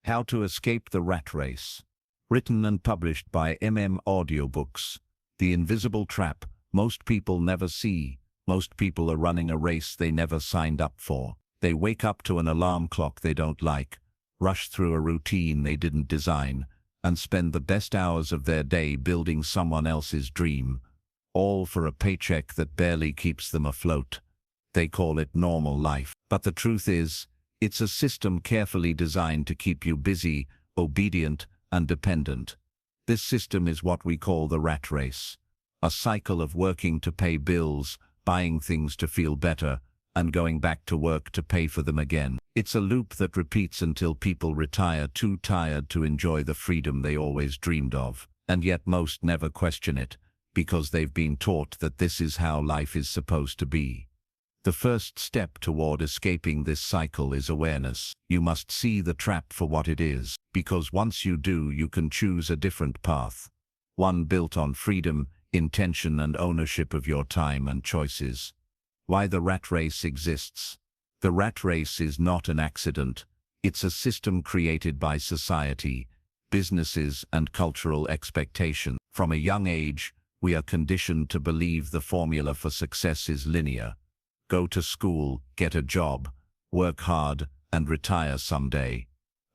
How to Escape the Rat Race. Written and published by Audiobooks. The invisible trap most people never see. Most people are running a race they never signed up for. They wake up to an alarm clock they don't like, rush through a routine they didn't design, and spend the best hours of their day building someone else's dream, all for a paycheck that barely keeps them afloat. They call it normal life. But the truth is, it's a system carefully designed to keep you busy, obedient, and dependent. This system is what we call the rat race. A cycle of working to pay bills, buying things to feel better, and going back to work to pay for them again. It's a loop that repeats until people retire too tired to enjoy the freedom they always dreamed of. And yet most never question it, because they've been taught that this is how life is supposed to be. The first step toward escaping this cycle is awareness. You must see the trap for what it is, because once you do, you can choose a different path. One built on freedom, intention, and ownership of your time and choices. Why the rat race exists. The rat race is not an accident. It's a system created by society, businesses, and cultural expectations. From a young age, we are conditioned to believe the formula for success is linear. Go to school, get a job, work hard, and retire someday.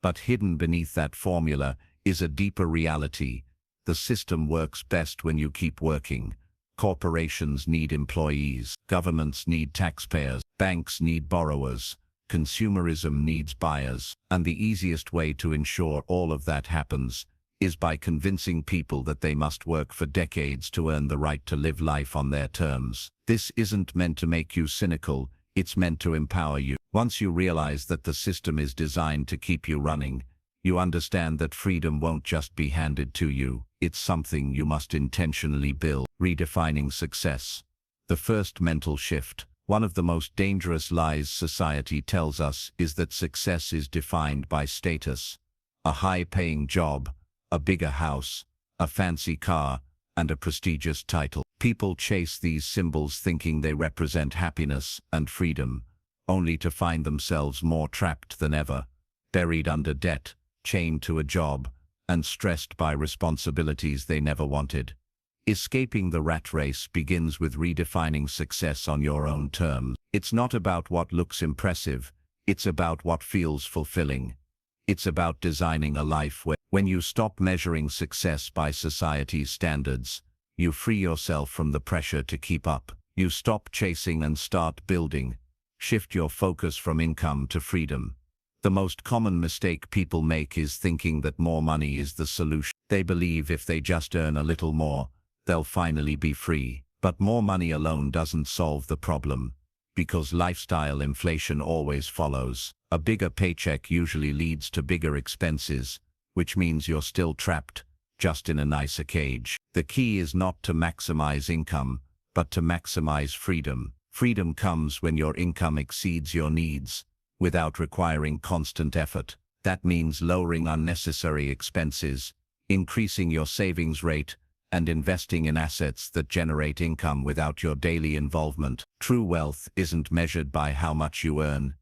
But hidden beneath that formula is a deeper reality. The system works best when you keep working. Corporations need employees, governments need taxpayers, banks need borrowers, consumerism needs buyers. And the easiest way to ensure all of that happens is by convincing people that they must work for decades to earn the right to live life on their terms. This isn't meant to make you cynical, it's meant to empower you. Once you realize that the system is designed to keep you running, you understand that freedom won't just be handed to you, it's something you must intentionally build. Redefining success. The first mental shift. One of the most dangerous lies society tells us is that success is defined by status. A high-paying job, a bigger house, a fancy car, and a prestigious title. People chase these symbols thinking they represent happiness and freedom, only to find themselves more trapped than ever, buried under debt, chained to a job, and stressed by responsibilities they never wanted. Escaping the rat race begins with redefining success on your own terms. It's not about what looks impressive, it's about what feels fulfilling. It's about designing a life where, when you stop measuring success by society's standards, you free yourself from the pressure to keep up. You stop chasing and start building. Shift your focus from income to freedom. The most common mistake people make is thinking that more money is the solution. They believe if they just earn a little more, they'll finally be free. But more money alone doesn't solve the problem, because lifestyle inflation always follows. A bigger paycheck usually leads to bigger expenses, which means you're still trapped, just in a nicer cage. The key is not to maximize income, but to maximize freedom. Freedom comes when your income exceeds your needs, without requiring constant effort. That means lowering unnecessary expenses, increasing your savings rate, and investing in assets that generate income without your daily involvement. True wealth isn't measured by how much you earn,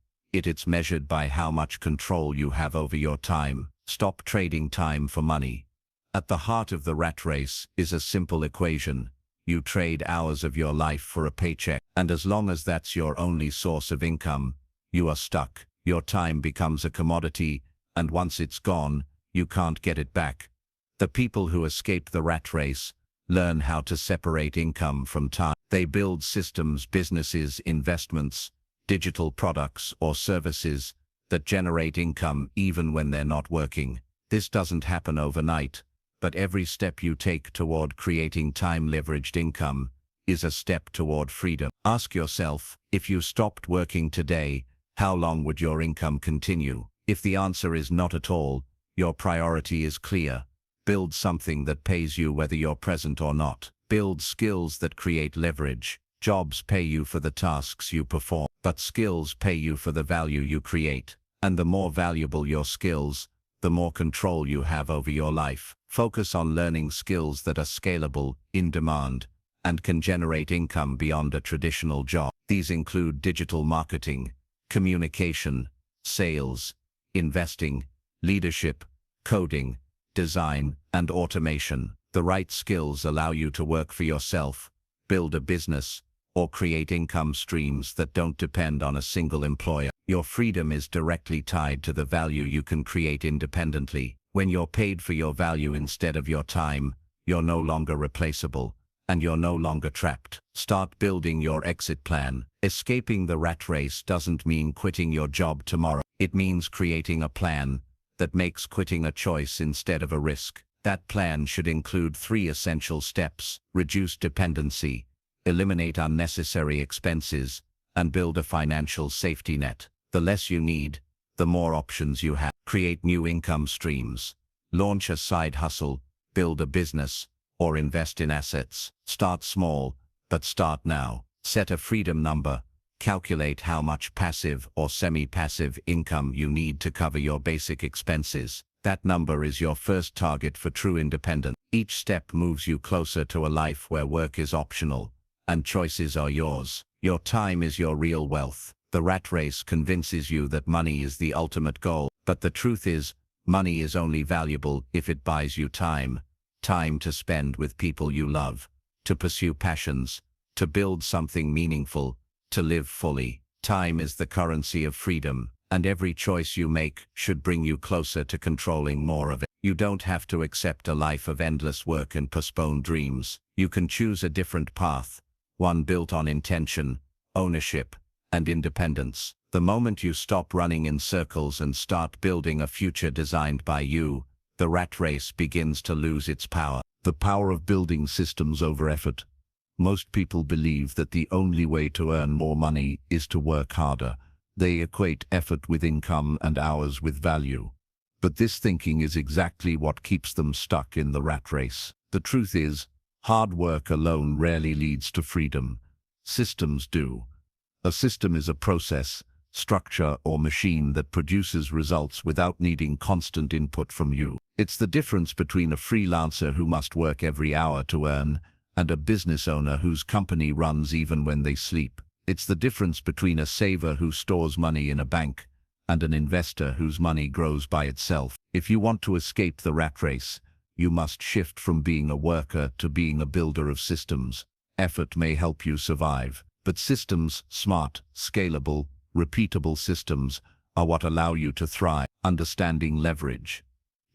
it's measured by how much control you have over your time. Stop trading time for money. At the heart of the rat race is a simple equation. You trade hours of your life for a paycheck, and as long as that's your only source of income, you are stuck. Your time becomes a commodity, and once it's gone, you can't get it back. The people who escape the rat race learn how to separate income from time. They build systems, businesses, investments, digital products or services that generate income even when they're not working. This doesn't happen overnight, but every step you take toward creating time-leveraged income is a step toward freedom. Ask yourself, if you stopped working today, how long would your income continue? If the answer is not at all, your priority is clear. Build something that pays you whether you're present or not. Build skills that create leverage. Jobs pay you for the tasks you perform, but skills pay you for the value you create. And the more valuable your skills, the more control you have over your life. Focus on learning skills that are scalable, in demand, and can generate income beyond a traditional job. These include digital marketing, communication, sales, investing, leadership, coding, design, and automation. The right skills allow you to work for yourself, build a business, or create income streams that don't depend on a single employer. Your freedom is directly tied to the value you can create independently. When you're paid for your value instead of your time, you're no longer replaceable, and you're no longer trapped. Start building your exit plan. Escaping the rat race doesn't mean quitting your job tomorrow. It means creating a plan that makes quitting a choice instead of a risk. That plan should include 3 essential steps: reduce dependency, eliminate unnecessary expenses, and build a financial safety net. The less you need, the more options you have. Create new income streams. Launch a side hustle, build a business, or invest in assets. Start small, but start now. Set a freedom number. Calculate how much passive or semi-passive income you need to cover your basic expenses. That number is your first target for true independence. Each step moves you closer to a life where work is optional and choices are yours. Your time is your real wealth. The rat race convinces you that money is the ultimate goal, but the truth is, money is only valuable if it buys you time. Time to spend with people you love, to pursue passions, to build something meaningful, to live fully. Time is the currency of freedom, and every choice you make should bring you closer to controlling more of it. You don't have to accept a life of endless work and postponed dreams. You can choose a different path, one built on intention, ownership, and independence. The moment you stop running in circles and start building a future designed by you, the rat race begins to lose its power. The power of building systems over effort. Most people believe that the only way to earn more money is to work harder. They equate effort with income and hours with value. But this thinking is exactly what keeps them stuck in the rat race. The truth is, hard work alone rarely leads to freedom. Systems do. A system is a process, structure, or machine that produces results without needing constant input from you. It's the difference between a freelancer who must work every hour to earn and a business owner whose company runs even when they sleep. It's the difference between a saver who stores money in a bank and an investor whose money grows by itself. If you want to escape the rat race, you must shift from being a worker to being a builder of systems. Effort may help you survive, but systems, smart, scalable, repeatable systems, are what allow you to thrive. Understanding leverage.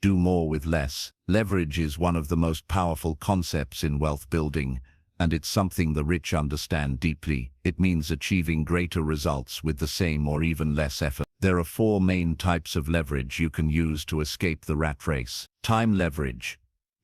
Do more with less. Leverage is one of the most powerful concepts in wealth building, and it's something the rich understand deeply. It means achieving greater results with the same or even less effort. There are 4 main types of leverage you can use to escape the rat race. Time leverage.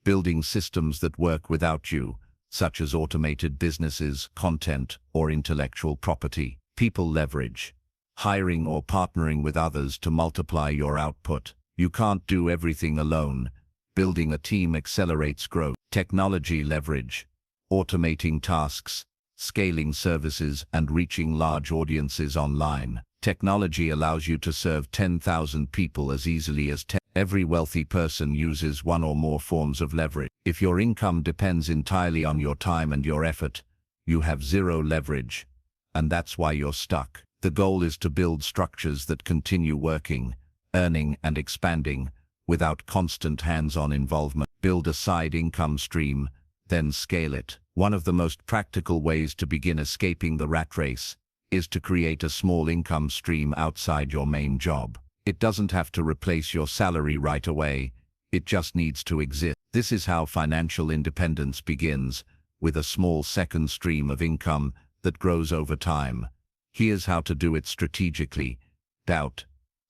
Building systems that work without you, such as automated businesses, content, or intellectual property. People leverage. Hiring or partnering with others to multiply your output. You can't do everything alone. Building a team accelerates growth. Technology leverage. Automating tasks, scaling services, and reaching large audiences online. Technology allows you to serve 10,000 people as easily as 10. Every wealthy person uses one or more forms of leverage. If your income depends entirely on your time and your effort, you have zero leverage, and that's why you're stuck. The goal is to build structures that continue working, earning, and expanding without constant hands-on involvement. Build a side income stream, then scale it. One of the most practical ways to begin escaping the rat race is to create a small income stream outside your main job. It doesn't have to replace your salary right away, it just needs to exist. This is how financial independence begins, with a small second stream of income that grows over time. Here's how to do it strategically.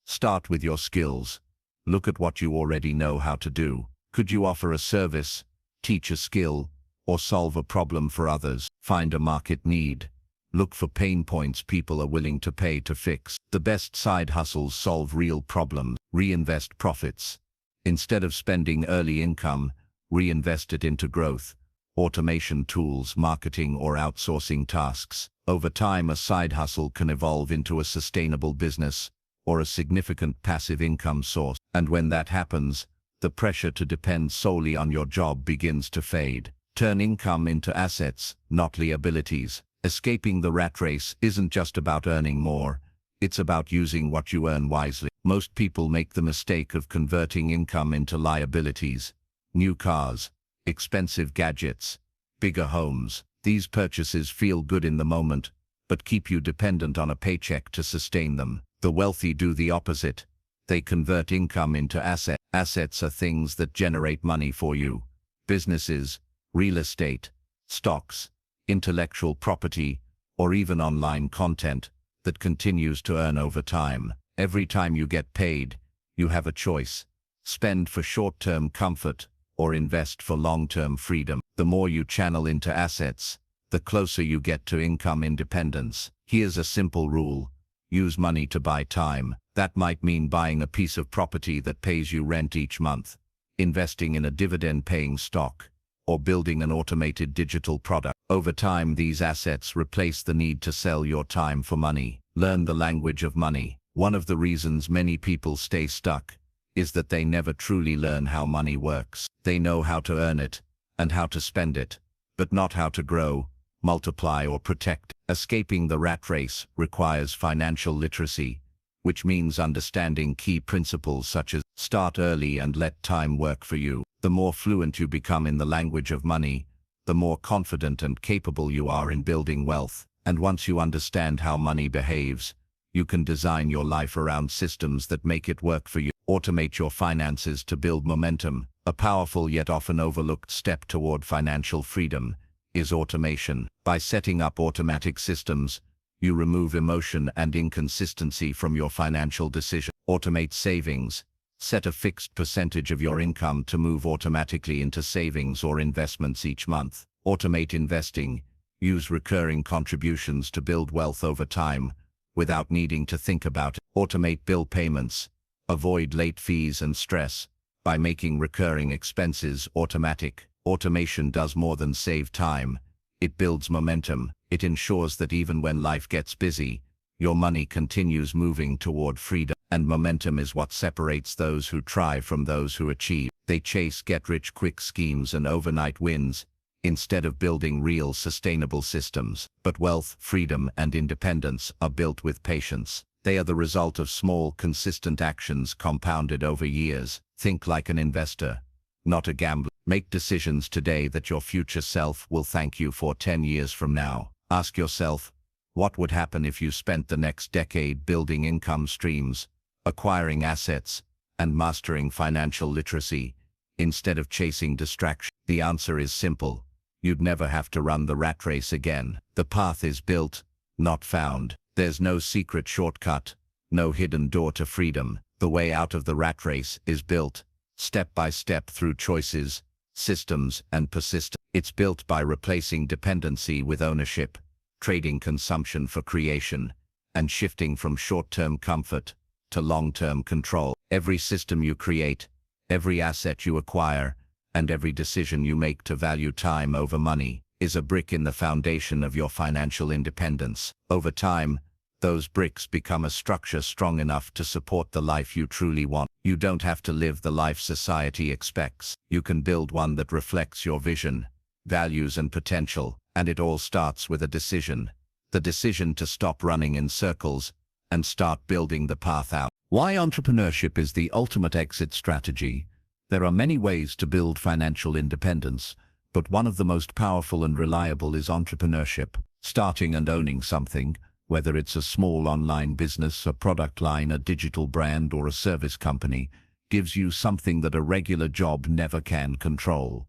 Start with your skills. Look at what you already know how to do. Could you offer a service, teach a skill, or solve a problem for others? Find a market need. Look for pain points people are willing to pay to fix. The best side hustles solve real problems. Reinvest profits. Instead of spending early income, reinvest it into growth, automation tools, marketing, or outsourcing tasks. Over time, a side hustle can evolve into a sustainable business or a significant passive income source. And when that happens, the pressure to depend solely on your job begins to fade. Turn income into assets, not liabilities. Escaping the rat race isn't just about earning more, it's about using what you earn wisely. Most people make the mistake of converting income into liabilities. New cars, expensive gadgets, bigger homes. These purchases feel good in the moment, but keep you dependent on a paycheck to sustain them. The wealthy do the opposite. They convert income into assets. Assets are things that generate money for you. Businesses, real estate, stocks, intellectual property, or even online content that continues to earn over time. Every time you get paid, you have a choice: spend for short-term comfort or invest for long-term freedom. The more you channel into assets, the closer you get to income independence. Here's a simple rule: use money to buy time. That might mean buying a piece of property that pays you rent each month, investing in a dividend-paying stock, or building an automated digital product. Over time, these assets replace the need to sell your time for money. Learn the language of money. One of the reasons many people stay stuck is that they never truly learn how money works. They know how to earn it and how to spend it, but not how to grow, multiply, or protect. Escaping the rat race requires financial literacy, which means understanding key principles such as start early and let time work for you. The more fluent you become in the language of money, the more confident and capable you are in building wealth. And once you understand how money behaves, you can design your life around systems that make it work for you. Automate your finances to build momentum. A powerful yet often overlooked step toward financial freedom is automation. By setting up automatic systems, you remove emotion and inconsistency from your financial decisions. Automate savings. Set a fixed percentage of your income to move automatically into savings or investments each month. Automate investing. Use recurring contributions to build wealth over time without needing to think about it. Automate bill payments. Avoid late fees and stress by making recurring expenses automatic. Automation does more than save time. It builds momentum. It ensures that even when life gets busy, your money continues moving toward freedom. And momentum is what separates those who try from those who achieve. They chase get-rich-quick schemes and overnight wins instead of building real sustainable systems. But wealth, freedom, and independence are built with patience. They are the result of small, consistent actions compounded over years. Think like an investor, not a gambler. Make decisions today that your future self will thank you for 10 years from now. Ask yourself, what would happen if you spent the next decade building income streams, acquiring assets, and mastering financial literacy, instead of chasing distraction? The answer is simple. You'd never have to run the rat race again. The path is built, not found. There's no secret shortcut, no hidden door to freedom. The way out of the rat race is built, step by step, through choices, systems, and persistence. It's built by replacing dependency with ownership, trading consumption for creation, and shifting from short-term comfort to long-term control. Every system you create, every asset you acquire, and every decision you make to value time over money is a brick in the foundation of your financial independence. Over time, those bricks become a structure strong enough to support the life you truly want. You don't have to live the life society expects. You can build one that reflects your vision, values, and potential. And it all starts with a decision. The decision to stop running in circles and start building the path out. Why entrepreneurship is the ultimate exit strategy. There are many ways to build financial independence, but one of the most powerful and reliable is entrepreneurship. Starting and owning something, whether it's a small online business, a product line, a digital brand, or a service company, gives you something that a regular job never can control.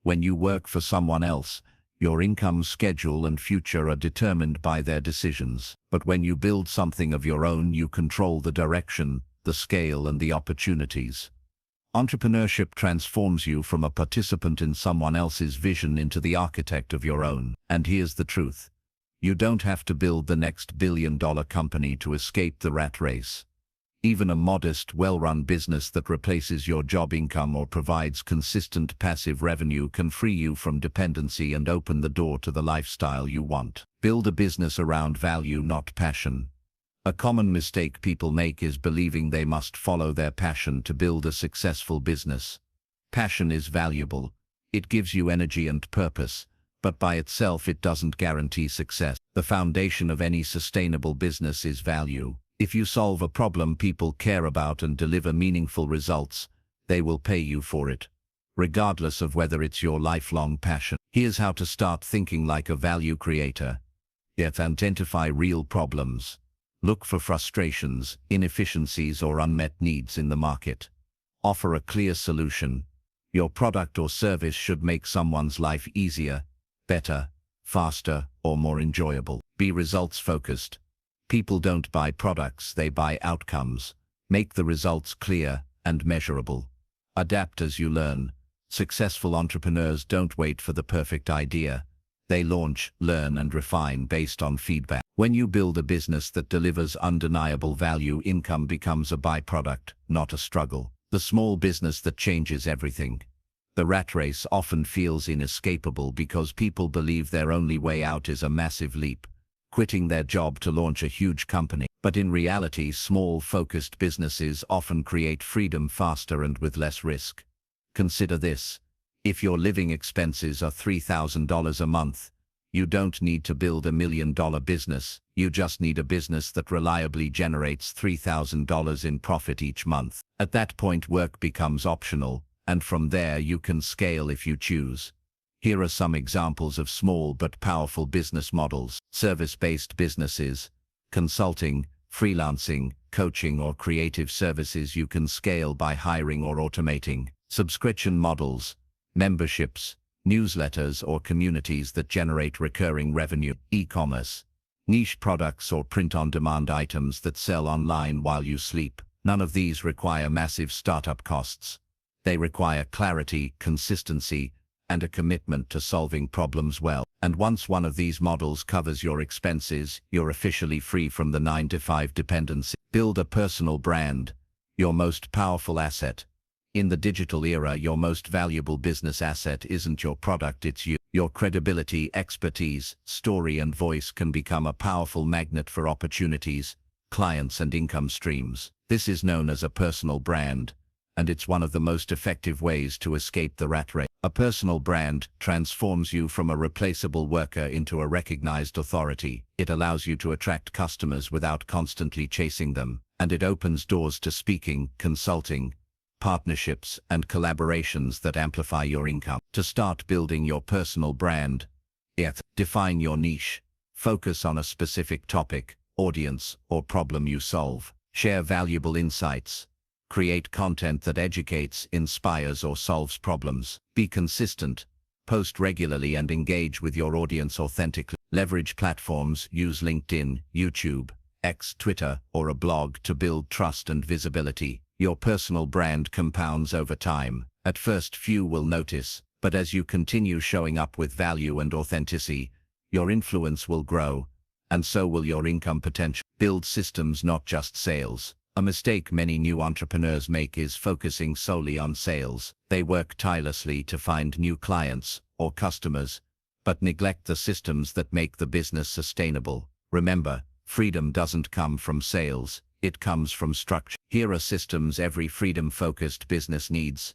When you work for someone else, your income, schedule, and future are determined by their decisions. But when you build something of your own, you control the direction, the scale, and the opportunities. Entrepreneurship transforms you from a participant in someone else's vision into the architect of your own. And here's the truth. You don't have to build the next billion-dollar company to escape the rat race. Even a modest, well-run business that replaces your job income or provides consistent passive revenue can free you from dependency and open the door to the lifestyle you want. Build a business around value, not passion. A common mistake people make is believing they must follow their passion to build a successful business. Passion is valuable. It gives you energy and purpose, but by itself it doesn't guarantee success. The foundation of any sustainable business is value. If you solve a problem people care about and deliver meaningful results, they will pay you for it, regardless of whether it's your lifelong passion. Here's how to start thinking like a value creator. Yet identify real problems. Look for frustrations, inefficiencies, or unmet needs in the market. Offer a clear solution. Your product or service should make someone's life easier, better, faster, or more enjoyable. Be results-focused. People don't buy products, they buy outcomes. Make the results clear and measurable. Adapt as you learn. Successful entrepreneurs don't wait for the perfect idea. They launch, learn, and refine based on feedback. When you build a business that delivers undeniable value, income becomes a byproduct, not a struggle. The small business that changes everything. The rat race often feels inescapable because people believe their only way out is a massive leap, quitting their job to launch a huge company. But in reality, small, focused businesses often create freedom faster and with less risk. Consider this. If your living expenses are $3,000 a month, you don't need to build $1 million business. You just need a business that reliably generates $3,000 in profit each month. At that point, work becomes optional, and from there you can scale if you choose. Here are some examples of small but powerful business models. Service-based businesses, consulting, freelancing, coaching, or creative services you can scale by hiring or automating. Subscription models, memberships, newsletters, or communities that generate recurring revenue. E-commerce, niche products or print-on-demand items that sell online while you sleep. None of these require massive startup costs. They require clarity, consistency, and a commitment to solving problems well. And once one of these models covers your expenses, you're officially free from the 9-to-5 dependency. Build a personal brand, your most powerful asset. In the digital era, your most valuable business asset isn't your product, it's you. Your credibility, expertise, story, and voice can become a powerful magnet for opportunities, clients, and income streams. This is known as a personal brand, and it's one of the most effective ways to escape the rat race. A personal brand transforms you from a replaceable worker into a recognized authority. It allows you to attract customers without constantly chasing them, and it opens doors to speaking, consulting, partnerships, and collaborations that amplify your income. To start building your personal brand, define your niche. Focus on a specific topic, audience, or problem you solve. Share valuable insights. Create content that educates, inspires, or solves problems. Be consistent. Post regularly and engage with your audience authentically. Leverage platforms. Use LinkedIn, YouTube, X, Twitter, or a blog to build trust and visibility. Your personal brand compounds over time. At first, few will notice, but as you continue showing up with value and authenticity, your influence will grow, and so will your income potential. Build systems, not just sales. A mistake many new entrepreneurs make is focusing solely on sales. They work tirelessly to find new clients or customers, but neglect the systems that make the business sustainable. Remember, freedom doesn't come from sales. It comes from structure. Here are systems every freedom-focused business needs.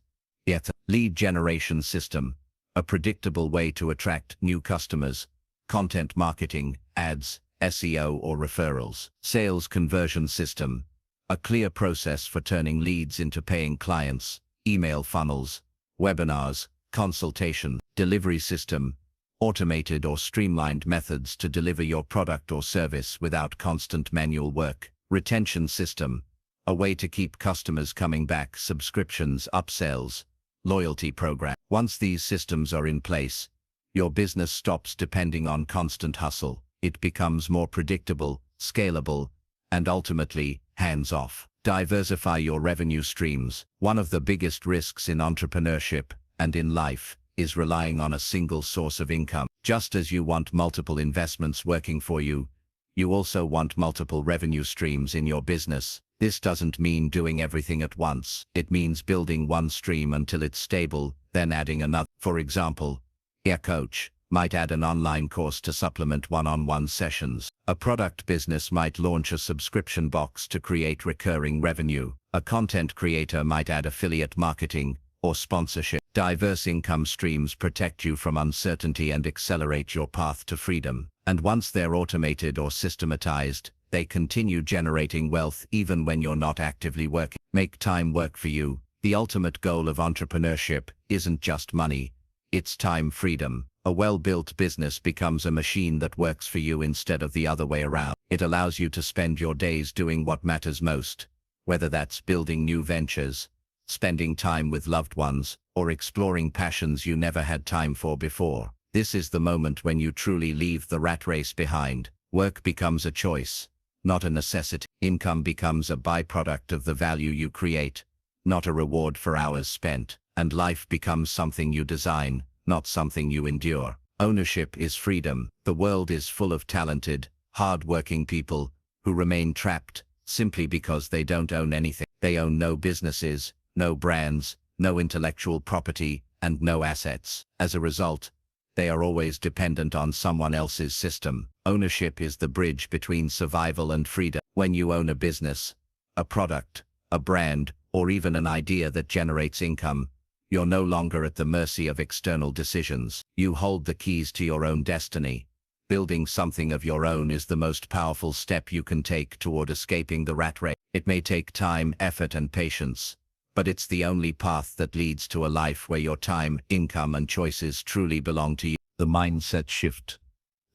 Lead generation system, a predictable way to attract new customers. Content marketing, ads, SEO, or referrals. Sales conversion system, a clear process for turning leads into paying clients. Email funnels, webinars, consultation. Delivery system, automated or streamlined methods to deliver your product or service without constant manual work. Retention system, a way to keep customers coming back. Subscriptions, upsells, loyalty program. Once these systems are in place, your business stops depending on constant hustle. It becomes more predictable, scalable, and ultimately, hands-off. Diversify your revenue streams. One of the biggest risks in entrepreneurship and in life is relying on a single source of income. Just as you want multiple investments working for you, you also want multiple revenue streams in your business. This doesn't mean doing everything at once. It means building one stream until it's stable, then adding another. For example, a coach might add an online course to supplement one-on-one sessions. A product business might launch a subscription box to create recurring revenue. A content creator might add affiliate marketing or sponsorship. Diverse income streams protect you from uncertainty and accelerate your path to freedom. And once they're automated or systematized, They continue generating wealth even when you're not actively working. Make time work for you. The ultimate goal of entrepreneurship isn't just money, it's time freedom. A well-built business becomes a machine that works for you instead of the other way around. It allows you to spend your days doing what matters most, whether that's building new ventures, spending time with loved ones, or exploring passions you never had time for before. This is the moment when you truly leave the rat race behind. Work becomes a choice, not a necessity. Income becomes a byproduct of the value you create, not a reward for hours spent. And life becomes something you design, not something you endure. Ownership is freedom. The world is full of talented, hard-working people who remain trapped simply because they don't own anything. They own no businesses, no brands, no intellectual property, and no assets. As a result, they are always dependent on someone else's system. Ownership is the bridge between survival and freedom. When you own a business, a product, a brand, or even an idea that generates income, you're no longer at the mercy of external decisions. You hold the keys to your own destiny. Building something of your own is the most powerful step you can take toward escaping the rat race. It may take time, effort, and patience, but it's the only path that leads to a life where your time, income, and choices truly belong to you. The mindset shift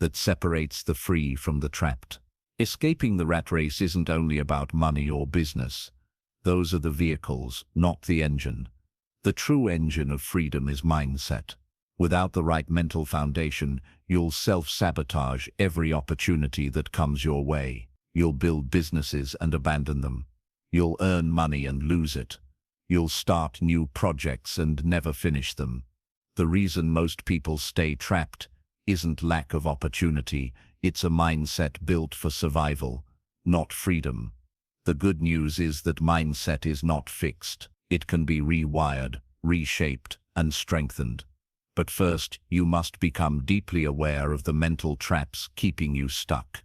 that separates the free from the trapped. Escaping the rat race isn't only about money or business. Those are the vehicles, not the engine. The true engine of freedom is mindset. Without the right mental foundation, you'll self-sabotage every opportunity that comes your way. You'll build businesses and abandon them. You'll earn money and lose it. You'll start new projects and never finish them. The reason most people stay trapped isn't lack of opportunity, it's a mindset built for survival, not freedom. The good news is that mindset is not fixed. It can be rewired, reshaped, and strengthened. But first, you must become deeply aware of the mental traps keeping you stuck.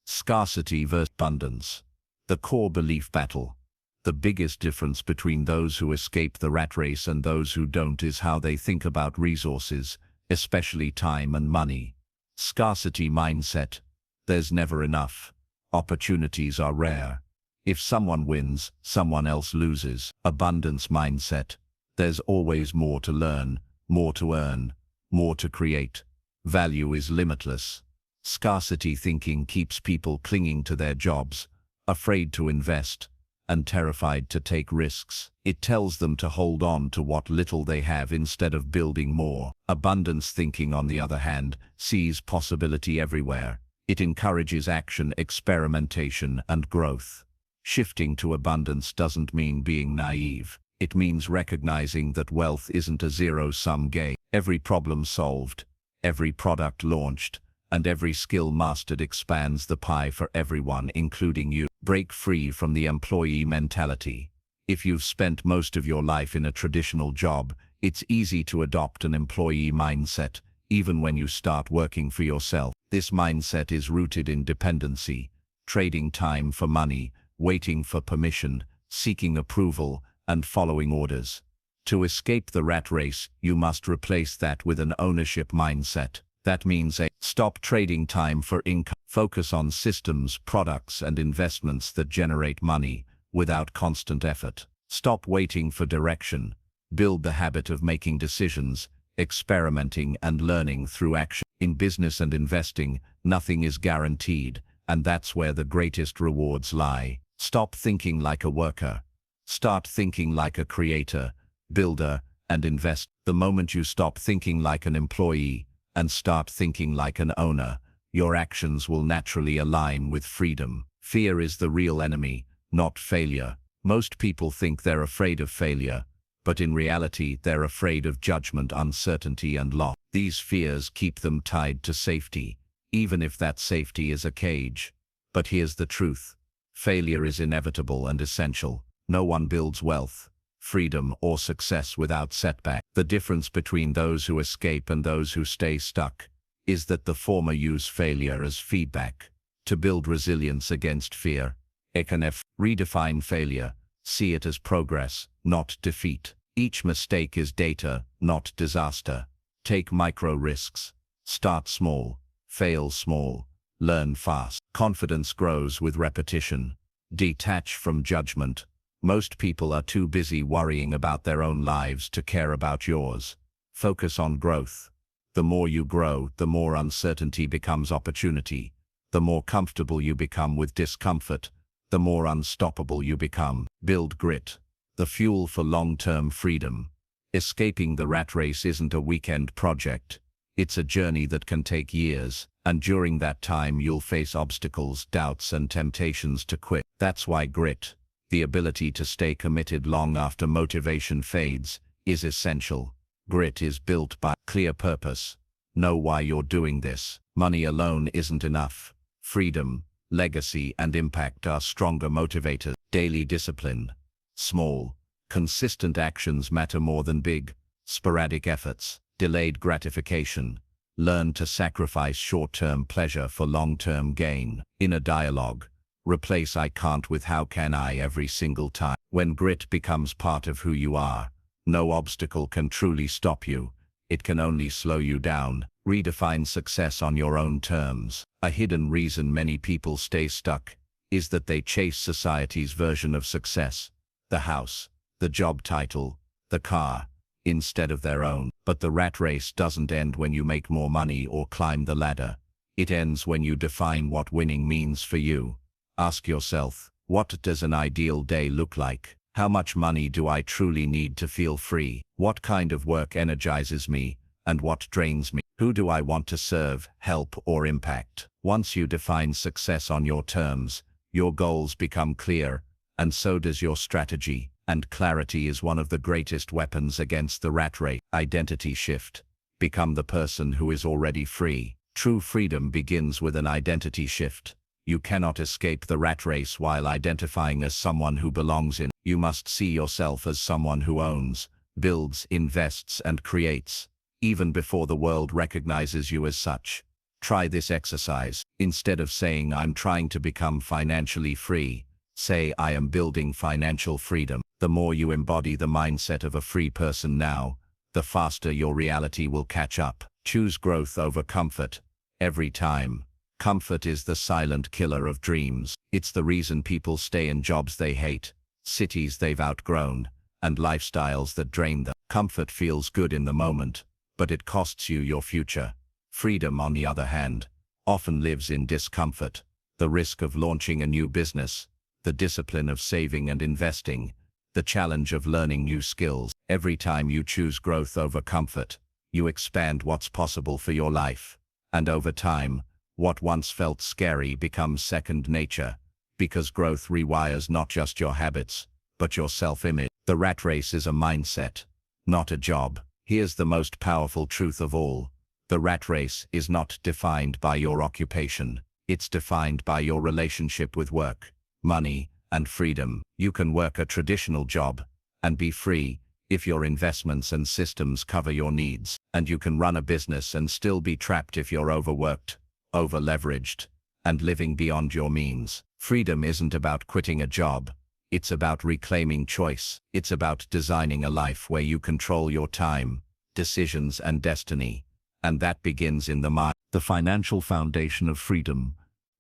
Scarcity versus abundance. The core belief battle. The biggest difference between those who escape the rat race and those who don't is how they think about resources, especially time and money. Scarcity mindset. There's never enough. Opportunities are rare. If someone wins, someone else loses. Abundance mindset. There's always more to learn, more to earn, more to create. Value is limitless. Scarcity thinking keeps people clinging to their jobs, afraid to invest, and terrified to take risks. It tells them to hold on to what little they have instead of building more. Abundance thinking, on the other hand, sees possibility everywhere. It encourages action, experimentation, and growth. Shifting to abundance doesn't mean being naive. It means recognizing that wealth isn't a zero-sum game. Every problem solved, every product launched, and every skill mastered expands the pie for everyone, including you. Break free from the employee mentality. If you've spent most of your life in a traditional job, it's easy to adopt an employee mindset, even when you start working for yourself. This mindset is rooted in dependency, trading time for money, waiting for permission, seeking approval, and following orders. To escape the rat race, you must replace that with an ownership mindset. That means stop trading time for income. Focus on systems, products, and investments that generate money without constant effort. Stop waiting for direction. Build the habit of making decisions, experimenting, and learning through action. In business and investing, nothing is guaranteed, and that's where the greatest rewards lie. Stop thinking like a worker. Start thinking like a creator, builder, and investor. The moment you stop thinking like an employee and start thinking like an owner, your actions will naturally align with freedom. Fear is the real enemy, not failure. Most people think they're afraid of failure, but in reality they're afraid of judgment, uncertainty, and loss. These fears keep them tied to safety, even if that safety is a cage. But here's the truth. Failure is inevitable and essential. No one builds wealth, freedom, or success without setback. The difference between those who escape and those who stay stuck is that the former use failure as feedback to build resilience against fear. Redefine failure. See it as progress, not defeat. Each mistake is data, not disaster. Take micro risks. Start small, fail small, Learn fast. Confidence grows with repetition. Detach from judgment. Most people are too busy worrying about their own lives to care about yours. Focus on growth. The more you grow, the more uncertainty becomes opportunity. The more comfortable you become with discomfort, the more unstoppable you become. Build grit. The fuel for long-term freedom. Escaping the rat race isn't a weekend project. It's a journey that can take years, and during that time you'll face obstacles, doubts, and temptations to quit. That's why grit, the ability to stay committed long after motivation fades, is essential. Grit is built by clear purpose. Know why you're doing this. Money alone isn't enough. Freedom, legacy, and impact are stronger motivators. Daily discipline. Small, consistent actions matter more than big, sporadic efforts. Delayed gratification. Learn to sacrifice short-term pleasure for long-term gain. Inner dialogue. Replace "I can't" with "how can I" every single time. When grit becomes part of who you are, no obstacle can truly stop you. It can only slow you down. Redefine success on your own terms. A hidden reason many people stay stuck is that they chase society's version of success. The house, the job title, the car, instead of their own. But the rat race doesn't end when you make more money or climb the ladder. It ends when you define what winning means for you. Ask yourself, what does an ideal day look like? How much money do I truly need to feel free? What kind of work energizes me, and what drains me? Who do I want to serve, help, or impact? Once you define success on your terms, your goals become clear, and so does your strategy. And clarity is one of the greatest weapons against the rat race. Identity shift. Become the person who is already free. True freedom begins with an identity shift. You cannot escape the rat race while identifying as someone who belongs in. You must see yourself as someone who owns, builds, invests, and creates, even before the world recognizes you as such. Try this exercise. Instead of saying "I'm trying to become financially free," say "I am building financial freedom." The more you embody the mindset of a free person now, the faster your reality will catch up. Choose growth over comfort. Every time. Comfort is the silent killer of dreams. It's the reason people stay in jobs they hate, cities they've outgrown, and lifestyles that drain them. Comfort feels good in the moment, but it costs you your future. Freedom, on the other hand, often lives in discomfort. The risk of launching a new business, the discipline of saving and investing, the challenge of learning new skills. Every time you choose growth over comfort, you expand what's possible for your life. And over time, what once felt scary becomes second nature, because growth rewires not just your habits, but your self-image. The rat race is a mindset, not a job. Here's the most powerful truth of all. The rat race is not defined by your occupation. It's defined by your relationship with work, money, and freedom. You can work a traditional job and be free if your investments and systems cover your needs. And you can run a business and still be trapped if you're overworked, over-leveraged, and living beyond your means. Freedom isn't about quitting a job. It's about reclaiming choice. It's about designing a life where you control your time, decisions, and destiny. And that begins in the mind. The financial foundation of freedom.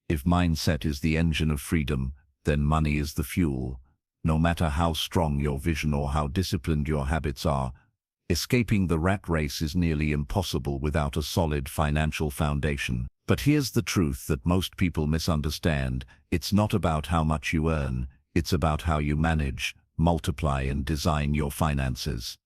If mindset is the engine of freedom, then money is the fuel. No matter how strong your vision or how disciplined your habits are, escaping the rat race is nearly impossible without a solid financial foundation. But here's the truth that most people misunderstand. It's not about how much you earn, it's about how you manage, multiply, and design your finances.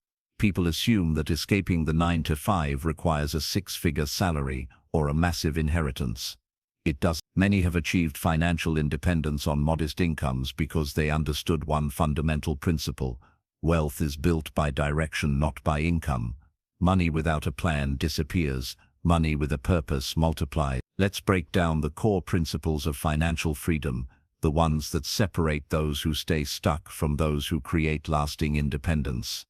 People assume that escaping the 9-to-5 requires a 6-figure salary or a massive inheritance. It does. Many have achieved financial independence on modest incomes because they understood one fundamental principle: wealth is built by direction, not by income. Money without a plan disappears. Money with a purpose multiplies. Let's break down the core principles of financial freedom, the ones that separate those who stay stuck from those who create lasting independence.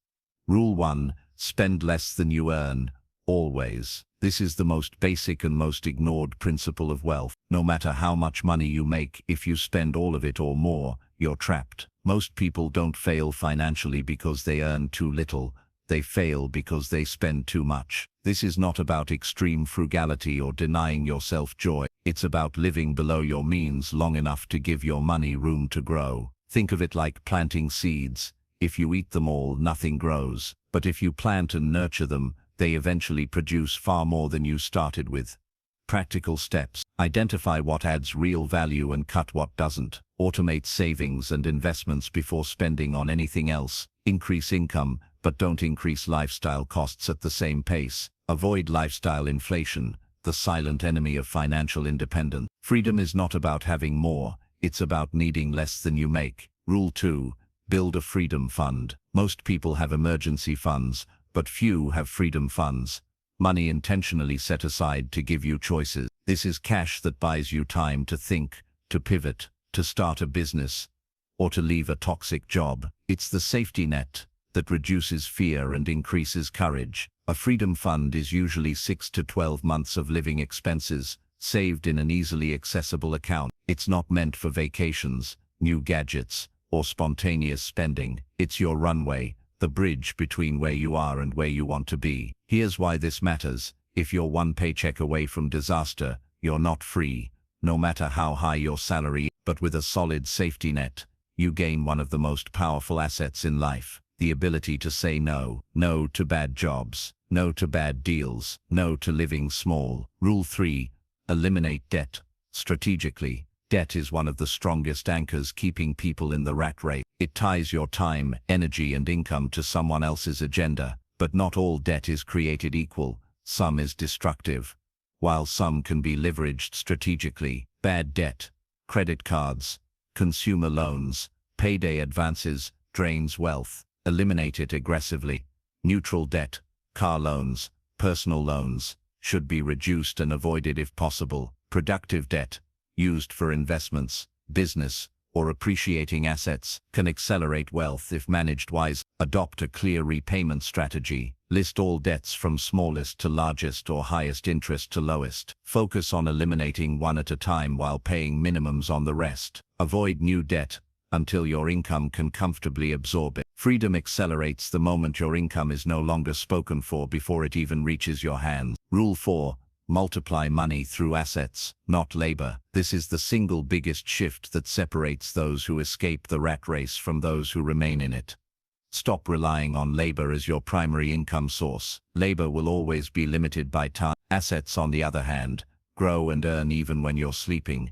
Rule 1: spend less than you earn, always. This is the most basic and most ignored principle of wealth. No matter how much money you make, if you spend all of it or more, you're trapped. Most people don't fail financially because they earn too little. They fail because they spend too much. This is not about extreme frugality or denying yourself joy. It's about living below your means long enough to give your money room to grow. Think of it like planting seeds. If you eat them all, nothing grows. But if you plant and nurture them, they eventually produce far more than you started with. Practical steps. Identify what adds real value and cut what doesn't. Automate savings and investments before spending on anything else. Increase income, but don't increase lifestyle costs at the same pace. Avoid lifestyle inflation, the silent enemy of financial independence. Freedom is not about having more, it's about needing less than you make. Rule 2. Build a freedom fund. Most people have emergency funds, but few have freedom funds. Money intentionally set aside to give you choices. This is cash that buys you time to think, to pivot, to start a business, or to leave a toxic job. It's the safety net that reduces fear and increases courage. A freedom fund is usually 6 to 12 months of living expenses, saved in an easily accessible account. It's not meant for vacations, new gadgets, or spontaneous spending. It's your runway, the bridge between where you are and where you want to be. Here's why this matters. If you're one paycheck away from disaster, you're not free, no matter how high your salary. But with a solid safety net, you gain one of the most powerful assets in life. The ability to say no. No to bad jobs. No to bad deals. No to living small. Rule 3. Eliminate debt. Strategically, debt is one of the strongest anchors keeping people in the rat race. It ties your time, energy, and income to someone else's agenda. But not all debt is created equal. Some is destructive, while some can be leveraged strategically. Bad debt, credit cards, consumer loans, payday advances, drains wealth. Eliminate it aggressively. Neutral debt, car loans, personal loans, should be reduced and avoided if possible. Productive debt, used for investments, business, or appreciating assets, can accelerate wealth if managed wisely. Adopt a clear repayment strategy. List all debts from smallest to largest or highest interest to lowest. Focus on eliminating one at a time while paying minimums on the rest. Avoid new debt until your income can comfortably absorb it. Freedom accelerates the moment your income is no longer spoken for before it even reaches your hands. Rule 4. Multiply money through assets, not labor. This is the single biggest shift that separates those who escape the rat race from those who remain in it. Stop relying on labor as your primary income source. Labor will always be limited by time. Assets, on the other hand, grow and earn even when you're sleeping.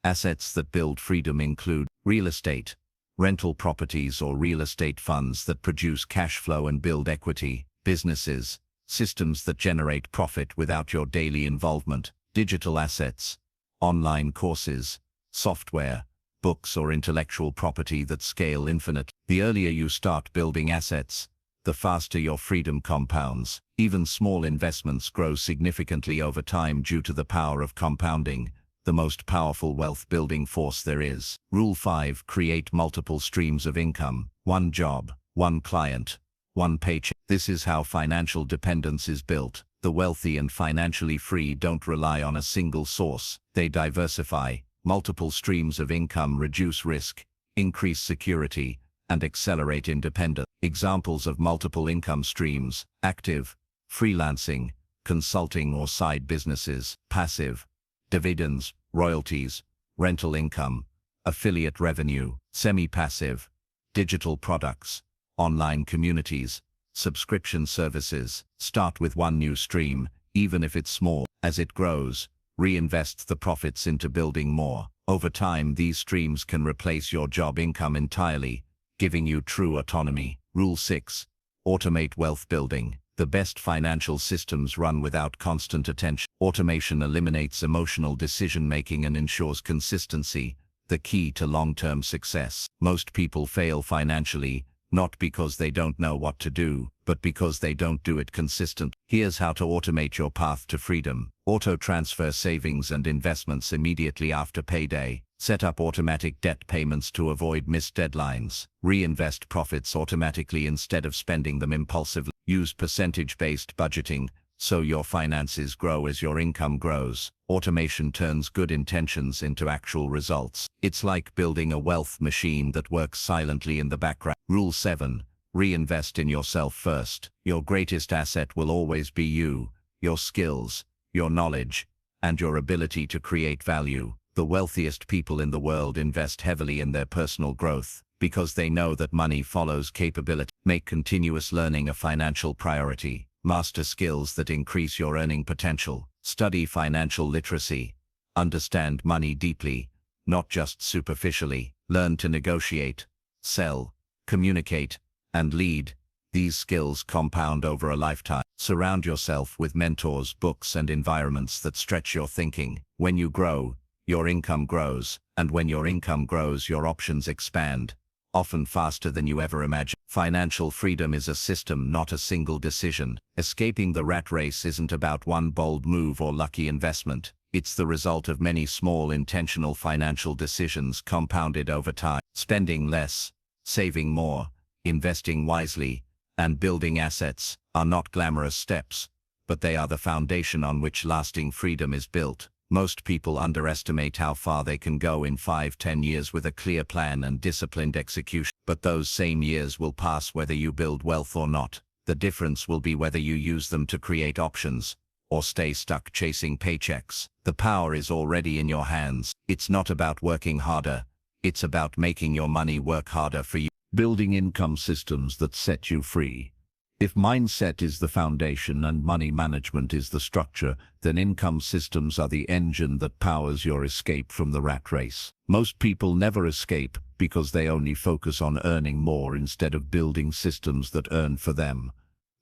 Assets that build freedom include real estate, rental properties or real estate funds that produce cash flow and build equity, businesses, systems that generate profit without your daily involvement, digital assets, online courses, software, books or intellectual property that scale infinite. The earlier you start building assets, the faster your freedom compounds. Even small investments grow significantly over time due to the power of compounding, the most powerful wealth-building force there is. Rule 5. Create multiple streams of income. One job, one client, one paycheck. This is how financial dependence is built. The wealthy and financially free don't rely on a single source. They diversify. Multiple streams of income reduce risk, increase security, and accelerate independence. Examples of multiple income streams: active, freelancing, consulting or side businesses; passive, dividends, royalties, rental income, affiliate revenue; semi-passive, digital products, online communities, subscription services. Start with one new stream, even if it's small. As it grows, reinvest the profits into building more. Over time, these streams can replace your job income entirely, giving you true autonomy. Rule 6. Automate wealth building. The best financial systems run without constant attention. Automation eliminates emotional decision-making and ensures consistency, the key to long-term success. Most people fail financially, not because they don't know what to do, but because they don't do it consistently. Here's how to automate your path to freedom. Auto-transfer savings and investments immediately after payday. Set up automatic debt payments to avoid missed deadlines. Reinvest profits automatically instead of spending them impulsively. Use percentage-based budgeting, so your finances grow as your income grows. Automation turns good intentions into actual results. It's like building a wealth machine that works silently in the background. Rule 7. Reinvest in yourself first. Your greatest asset will always be you, your skills, your knowledge, and your ability to create value. The wealthiest people in the world invest heavily in their personal growth because they know that money follows capability. Make continuous learning a financial priority. Master skills that increase your earning potential. Study financial literacy. Understand money deeply, not just superficially. Learn to negotiate, sell, communicate, and lead. These skills compound over a lifetime. Surround yourself with mentors, books, and environments that stretch your thinking. When you grow, your income grows, and when your income grows, your options expand, often faster than you ever imagined. Financial freedom is a system, not a single decision. Escaping the rat race isn't about one bold move or lucky investment. It's the result of many small intentional financial decisions compounded over time. Spending less, saving more, investing wisely, and building assets are not glamorous steps, but they are the foundation on which lasting freedom is built. Most people underestimate how far they can go in 5-10 years with a clear plan and disciplined execution. But those same years will pass whether you build wealth or not. The difference will be whether you use them to create options or stay stuck chasing paychecks. The power is already in your hands. It's not about working harder. It's about making your money work harder for you. Building income systems that set you free. If mindset is the foundation and money management is the structure, then income systems are the engine that powers your escape from the rat race. Most people never escape because they only focus on earning more instead of building systems that earn for them.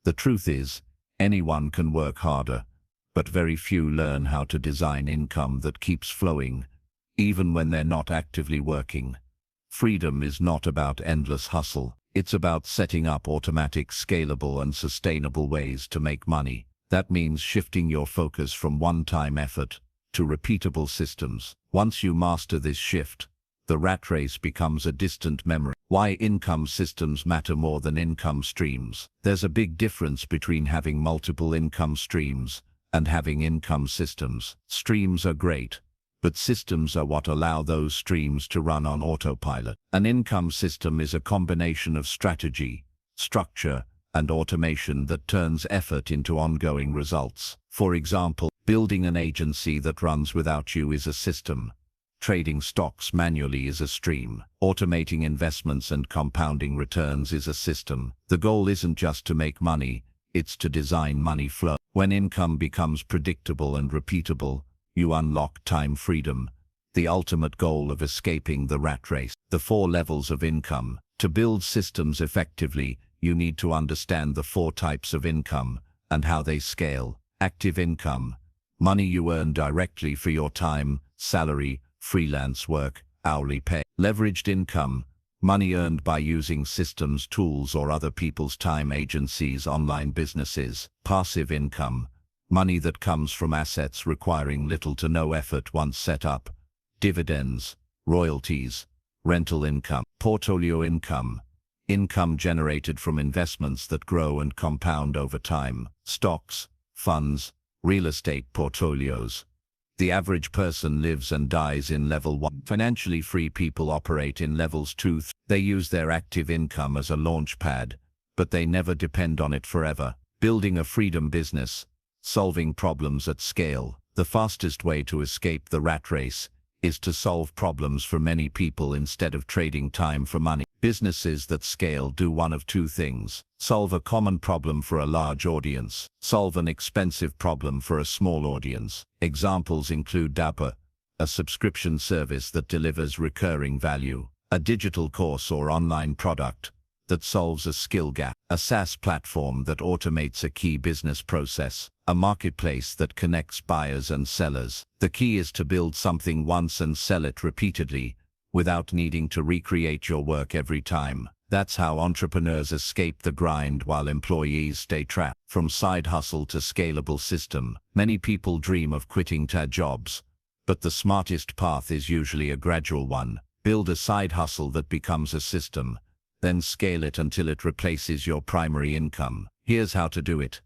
The truth is, anyone can work harder, but very few learn how to design income that keeps flowing, even when they're not actively working. Freedom is not about endless hustle. It's about setting up automatic, scalable, and sustainable ways to make money. That means shifting your focus from one-time effort to repeatable systems. Once you master this shift, the rat race becomes a distant memory. Why income systems matter more than income streams. There's a big difference between having multiple income streams and having income systems. Streams are great, but systems are what allow those streams to run on autopilot. An income system is a combination of strategy, structure, and automation that turns effort into ongoing results. For example, building an agency that runs without you is a system. Trading stocks manually is a stream. Automating investments and compounding returns is a system. The goal isn't just to make money, it's to design money flow. When income becomes predictable and repeatable, you unlock time freedom, the ultimate goal of escaping the rat race. The 4 levels of income. To build systems effectively, you need to understand the 4 types of income and how they scale. Active income, money you earn directly for your time, salary, freelance work, hourly pay. Leveraged income, money earned by using systems, tools, or other people's time, agencies, online businesses. Passive income, money that comes from assets requiring little to no effort once set up. Dividends, royalties, rental income. Portfolio income, income generated from investments that grow and compound over time. Stocks, funds, real estate portfolios. The average person lives and dies in level 1. Financially free people operate in levels 2. They use their active income as a launch pad, but they never depend on it forever. Building a freedom business. Solving problems at scale. The fastest way to escape the rat race is to solve problems for many people instead of trading time for money. Businesses that scale do one of 2 things. Solve a common problem for a large audience. Solve an expensive problem for a small audience. Examples include Dapper, a subscription service that delivers recurring value. A digital course or online product that solves a skill gap. A SaaS platform that automates a key business process. A marketplace that connects buyers and sellers. The key is to build something once and sell it repeatedly, without needing to recreate your work every time. That's how entrepreneurs escape the grind while employees stay trapped. From side hustle to scalable system. Many people dream of quitting their jobs, but the smartest path is usually a gradual one. Build a side hustle that becomes a system, then scale it until it replaces your primary income. Here's how to do it.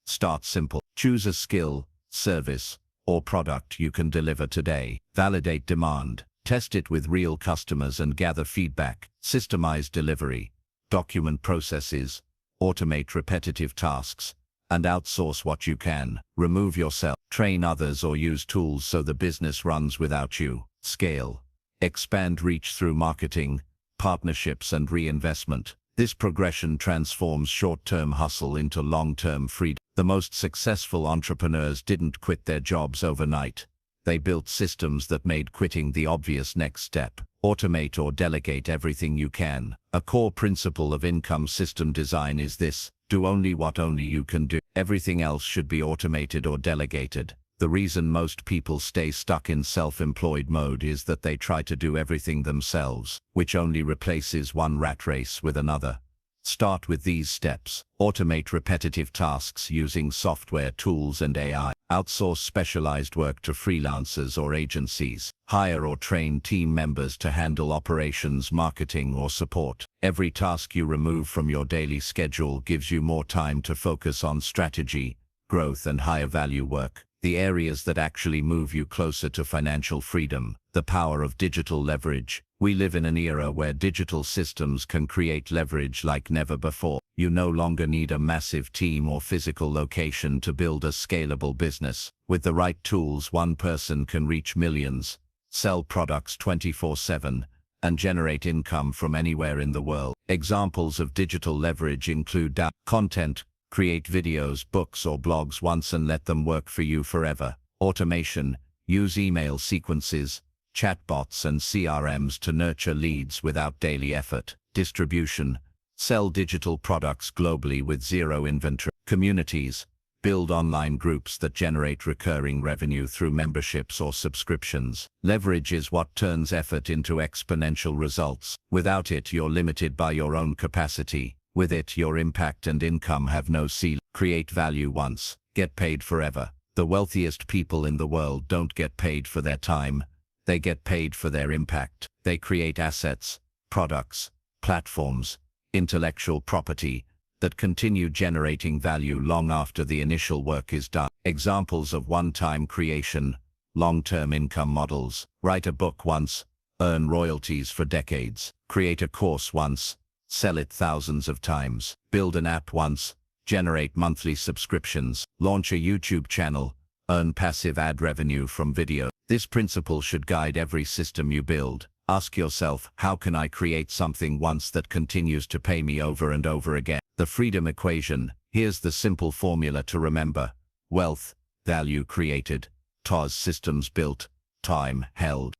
Start simple. Choose a skill, service, or product you can deliver today. Validate demand. Test it with real customers and gather feedback. Systemize delivery. Document processes. Automate repetitive tasks. and outsource what you can. Remove yourself. Train others or use tools so the business runs without you. Scale. Expand reach through marketing, partnerships and reinvestment. This progression transforms short-term hustle into long-term freedom. The most successful entrepreneurs didn't quit their jobs overnight. They built systems that made quitting the obvious next step. Automate or delegate everything you can. A core principle of income system design is this: do only what only you can do. Everything else should be automated or delegated. The reason most people stay stuck in self-employed mode is that they try to do everything themselves, which only replaces one rat race with another. Start with these steps. Automate repetitive tasks using software tools and AI. Outsource specialized work to freelancers or agencies. Hire or train team members to handle operations, marketing, or support. Every task you remove from your daily schedule gives you more time to focus on strategy, growth, and higher value work. The areas that actually move you closer to financial freedom. The power of digital leverage. We live in an era where digital systems can create leverage like never before. You no longer need a massive team or physical location to build a scalable business. With the right tools, one person can reach millions, sell products 24/7, and generate income from anywhere in the world. Examples of digital leverage include content. Create videos, books, or blogs once and let them work for you forever. Automation. Use email sequences, chatbots, and CRMs to nurture leads without daily effort. Distribution. Sell digital products globally with zero inventory. Communities. Build online groups that generate recurring revenue through memberships or subscriptions. Leverage is what turns effort into exponential results. Without it, you're limited by your own capacity. With it, your impact and income have no ceiling. Create value once, get paid forever. The wealthiest people in the world don't get paid for their time. They get paid for their impact. They create assets, products, platforms, intellectual property that continue generating value long after the initial work is done. Examples of one-time creation, long-term income models. Write a book once, earn royalties for decades. Create a course once, sell it thousands of times. Build an app once, generate monthly subscriptions. Launch a YouTube channel, earn passive ad revenue from video. This principle should guide every system you build. Ask yourself, how can I create something once that continues to pay me over and over again? The freedom equation. Here's the simple formula to remember. Wealth, value created, TOS systems built, time held.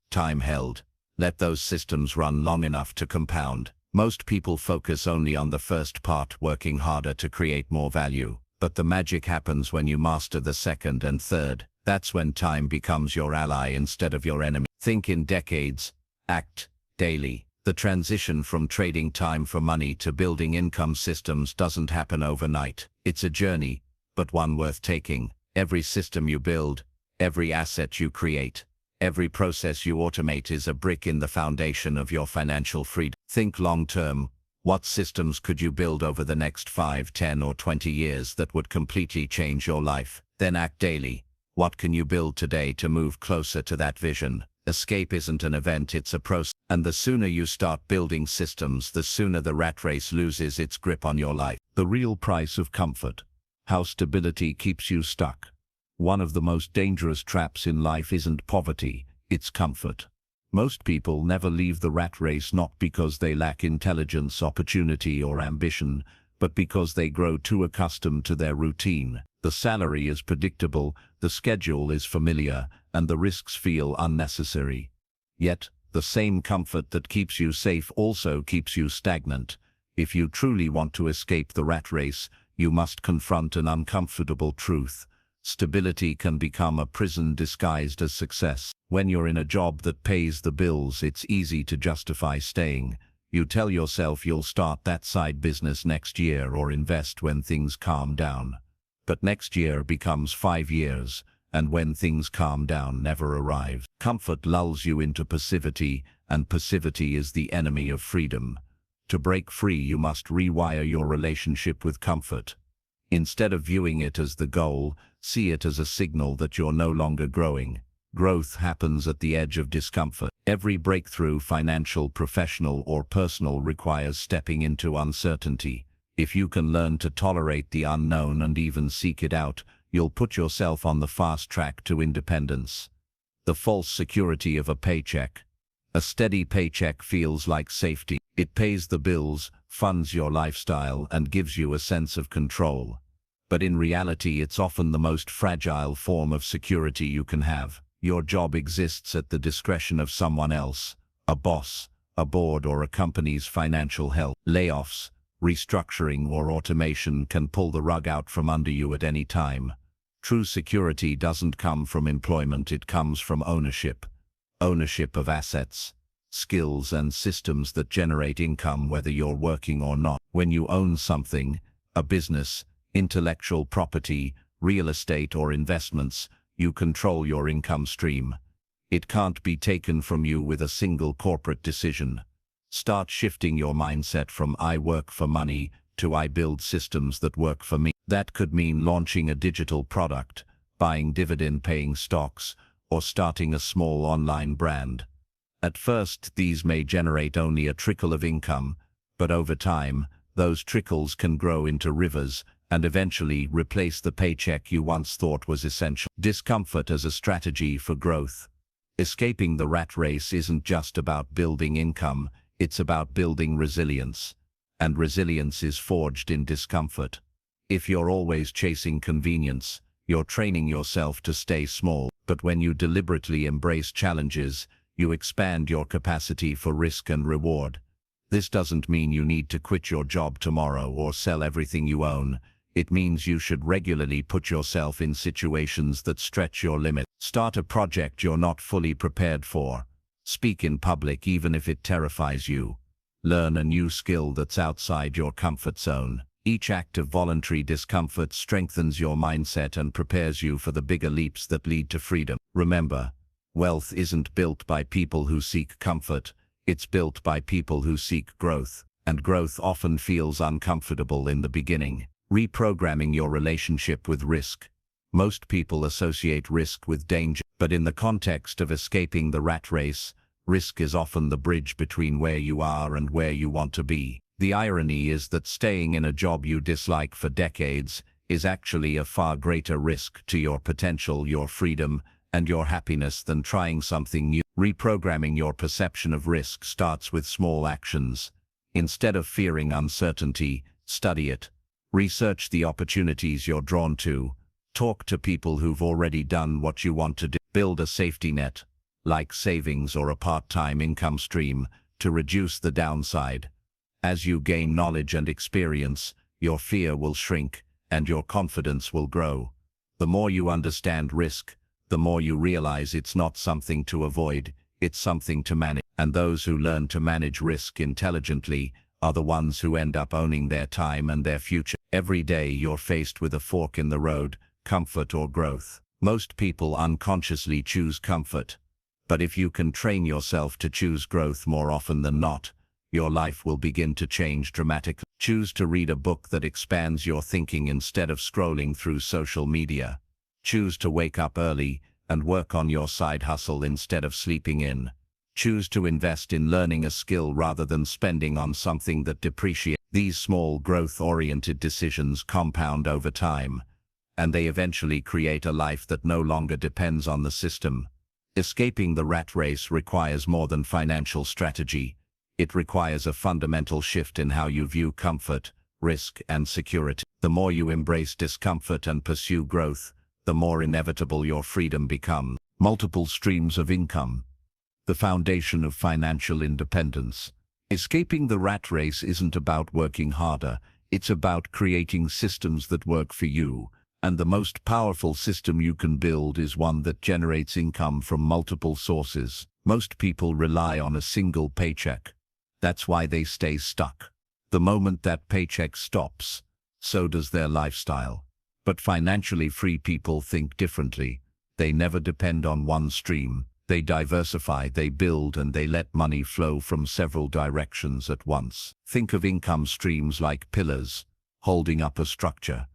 Let those systems run long enough to compound. Most people focus only on the first part, working harder to create more value. But the magic happens when you master the second and third. That's when time becomes your ally instead of your enemy. Think in decades, act daily. The transition from trading time for money to building income systems doesn't happen overnight. It's a journey, but one worth taking. Every system you build, every asset you create, every process you automate is a brick in the foundation of your financial freedom. Think long-term. What systems could you build over the next 5, 10, or 20 years that would completely change your life? Then act daily. What can you build today to move closer to that vision? Escape isn't an event, it's a process. And the sooner you start building systems, the sooner the rat race loses its grip on your life. The real price of comfort. How stability keeps you stuck. One of the most dangerous traps in life isn't poverty, it's comfort. Most people never leave the rat race not because they lack intelligence, opportunity, or ambition, but because they grow too accustomed to their routine. The salary is predictable, the schedule is familiar, and the risks feel unnecessary. Yet, the same comfort that keeps you safe also keeps you stagnant. If you truly want to escape the rat race, you must confront an uncomfortable truth. Stability can become a prison disguised as success. When you're in a job that pays the bills, it's easy to justify staying. You tell yourself you'll start that side business next year or invest when things calm down. But next year becomes 5 years, and when things calm down never arrives. Comfort lulls you into passivity, and passivity is the enemy of freedom. To break free, you must rewire your relationship with comfort. Instead of viewing it as the goal, see it as a signal that you're no longer growing. Growth happens at the edge of discomfort. Every breakthrough, financial, professional, or personal, requires stepping into uncertainty. If you can learn to tolerate the unknown and even seek it out, you'll put yourself on the fast track to independence. The false security of a paycheck. A steady paycheck feels like safety. It pays the bills, funds your lifestyle, and gives you a sense of control. But in reality, it's often the most fragile form of security you can have. Your job exists at the discretion of someone else, a boss, a board, or a company's financial health. Layoffs, restructuring, or automation can pull the rug out from under you at any time. True security doesn't come from employment, it comes from ownership. Ownership of assets, skills, and systems that generate income whether you're working or not. When you own something, a business, intellectual property, real estate, or investments, you control your income stream. It can't be taken from you with a single corporate decision. Start shifting your mindset from "I work for money" to "I build systems that work for me." That could mean launching a digital product, buying dividend-paying stocks, or starting a small online brand. At first, these may generate only a trickle of income, but over time, those trickles can grow into rivers and eventually replace the paycheck you once thought was essential. Discomfort as a strategy for growth. Escaping the rat race isn't just about building income, it's about building resilience. And resilience is forged in discomfort. If you're always chasing convenience, you're training yourself to stay small. But when you deliberately embrace challenges, you expand your capacity for risk and reward. This doesn't mean you need to quit your job tomorrow or sell everything you own. It means you should regularly put yourself in situations that stretch your limits. Start a project you're not fully prepared for. Speak in public even if it terrifies you. Learn a new skill that's outside your comfort zone. Each act of voluntary discomfort strengthens your mindset and prepares you for the bigger leaps that lead to freedom. Remember, wealth isn't built by people who seek comfort, it's built by people who seek growth. And growth often feels uncomfortable in the beginning. Reprogramming your relationship with risk. Most people associate risk with danger, but in the context of escaping the rat race, risk is often the bridge between where you are and where you want to be. The irony is that staying in a job you dislike for decades is actually a far greater risk to your potential, your freedom, and your happiness than trying something new. Reprogramming your perception of risk starts with small actions. Instead of fearing uncertainty, study it. Research the opportunities you're drawn to. Talk to people who've already done what you want to do. Build a safety net, like savings or a part-time income stream, to reduce the downside. As you gain knowledge and experience, your fear will shrink and your confidence will grow. The more you understand risk, the more you realize it's not something to avoid, it's something to manage. And those who learn to manage risk intelligently are the ones who end up owning their time and their future. Every day you're faced with a fork in the road, comfort or growth. Most people unconsciously choose comfort. But if you can train yourself to choose growth more often than not, your life will begin to change dramatically. Choose to read a book that expands your thinking instead of scrolling through social media. Choose to wake up early and work on your side hustle instead of sleeping in. Choose to invest in learning a skill rather than spending on something that depreciates. These small growth-oriented decisions compound over time, and they eventually create a life that no longer depends on the system. Escaping the rat race requires more than financial strategy. It requires a fundamental shift in how you view comfort, risk, and security. The more you embrace discomfort and pursue growth, the more inevitable your freedom becomes. Multiple streams of income. The foundation of financial independence. Escaping the rat race isn't about working harder, it's about creating systems that work for you. And the most powerful system you can build is one that generates income from multiple sources. Most people rely on a single paycheck. That's why they stay stuck. The moment that paycheck stops, so does their lifestyle. But financially free people think differently. They never depend on one stream. They diversify, they build, and they let money flow from several directions at once. Think of income streams like pillars, holding up a structure.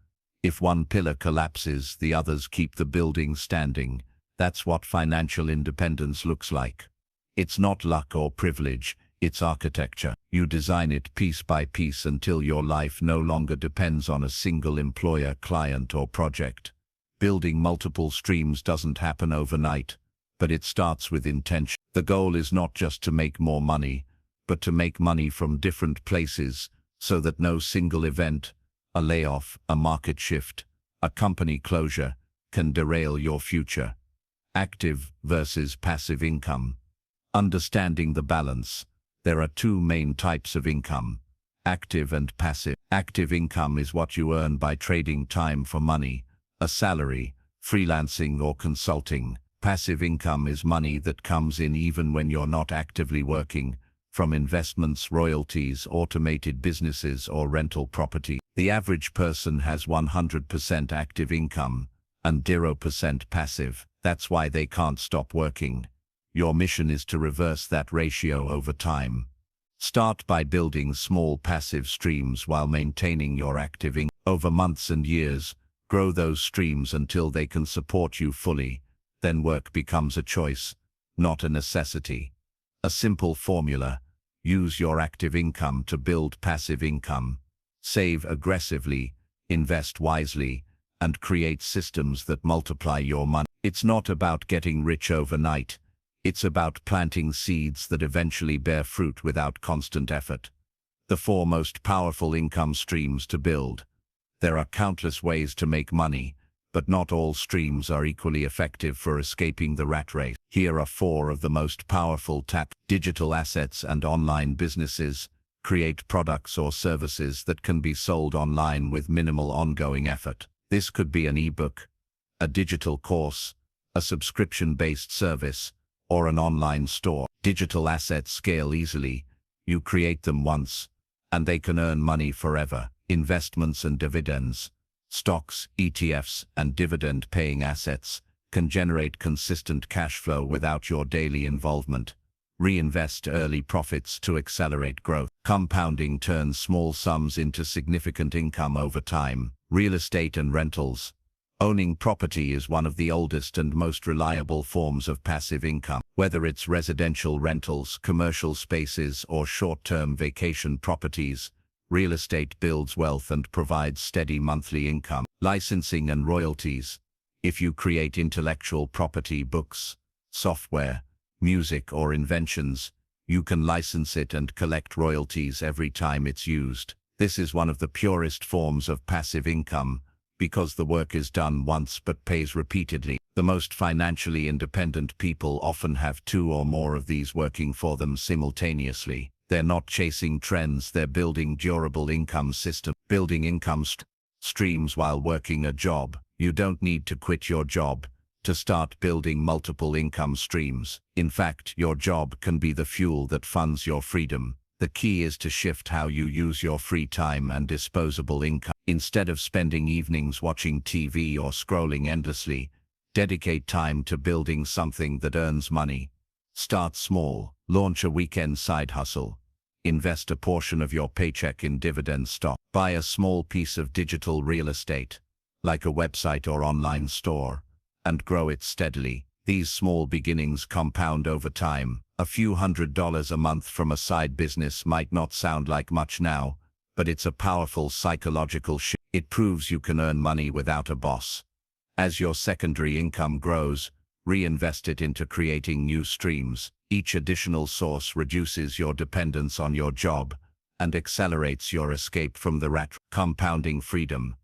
If one pillar collapses, the others keep the building standing. That's what financial independence looks like. It's not luck or privilege, It's architecture. You design it piece by piece until your life no longer depends on a single employer, client, or project. Building multiple streams doesn't happen overnight, but it starts with intention. The goal is not just to make more money, but to make money from different places so that no single event, a layoff, a market shift, a company closure, can derail your future. Active versus passive income. Understanding the balance. There are two main types of income: active and passive. Active income is what you earn by trading time for money, a salary, freelancing, or consulting. Passive income is money that comes in even when you're not actively working, from investments, royalties, automated businesses, or rental property. The average person has 100% active income and 0% passive. That's why they can't stop working. Your mission is to reverse that ratio over time. Start by building small passive streams while maintaining your active income. Over months and years, grow those streams until they can support you fully. Then work becomes a choice, not a necessity. A simple formula: use your active income to build passive income. Save aggressively, invest wisely, and create systems that multiply your money. It's not about getting rich overnight. It's about planting seeds that eventually bear fruit without constant effort. The 4 most powerful income streams to build. There are countless ways to make money, but not all streams are equally effective for escaping the rat race. Here are 4 of the most powerful digital assets and online businesses. Create products or services that can be sold online with minimal ongoing effort. This could be an ebook, a digital course, a subscription-based service, or an online store. Digital assets scale easily. You create them once, and they can earn money forever. Investments and dividends. Stocks, ETFs, and dividend-paying assets can generate consistent cash flow without your daily involvement. Reinvest early profits to accelerate growth. Compounding turns small sums into significant income over time. Real estate and rentals. Owning property is one of the oldest and most reliable forms of passive income. Whether it's residential rentals, commercial spaces, or short-term vacation properties, real estate builds wealth and provides steady monthly income. Licensing and royalties. If you create intellectual property, books, software, music, or inventions, you can license it and collect royalties every time it's used. This is one of the purest forms of passive income, because the work is done once but pays repeatedly. The most financially independent people often have 2 or more of these working for them simultaneously. They're not chasing trends, they're building durable income systems. Building income streams while working a job. You don't need to quit your job to start building multiple income streams. In fact, your job can be the fuel that funds your freedom. The key is to shift how you use your free time and disposable income. Instead of spending evenings watching TV or scrolling endlessly, dedicate time to building something that earns money. Start small. Launch a weekend side hustle. Invest a portion of your paycheck in dividend stock. Buy a small piece of digital real estate, like a website or online store, and grow it steadily. These small beginnings compound over time. A few $100s a month from a side business might not sound like much now, but it's a powerful psychological shift. It proves you can earn money without a boss. As your secondary income grows, reinvest it into creating new streams. Each additional source reduces your dependence on your job and accelerates your escape from the rat race. Compounding freedom.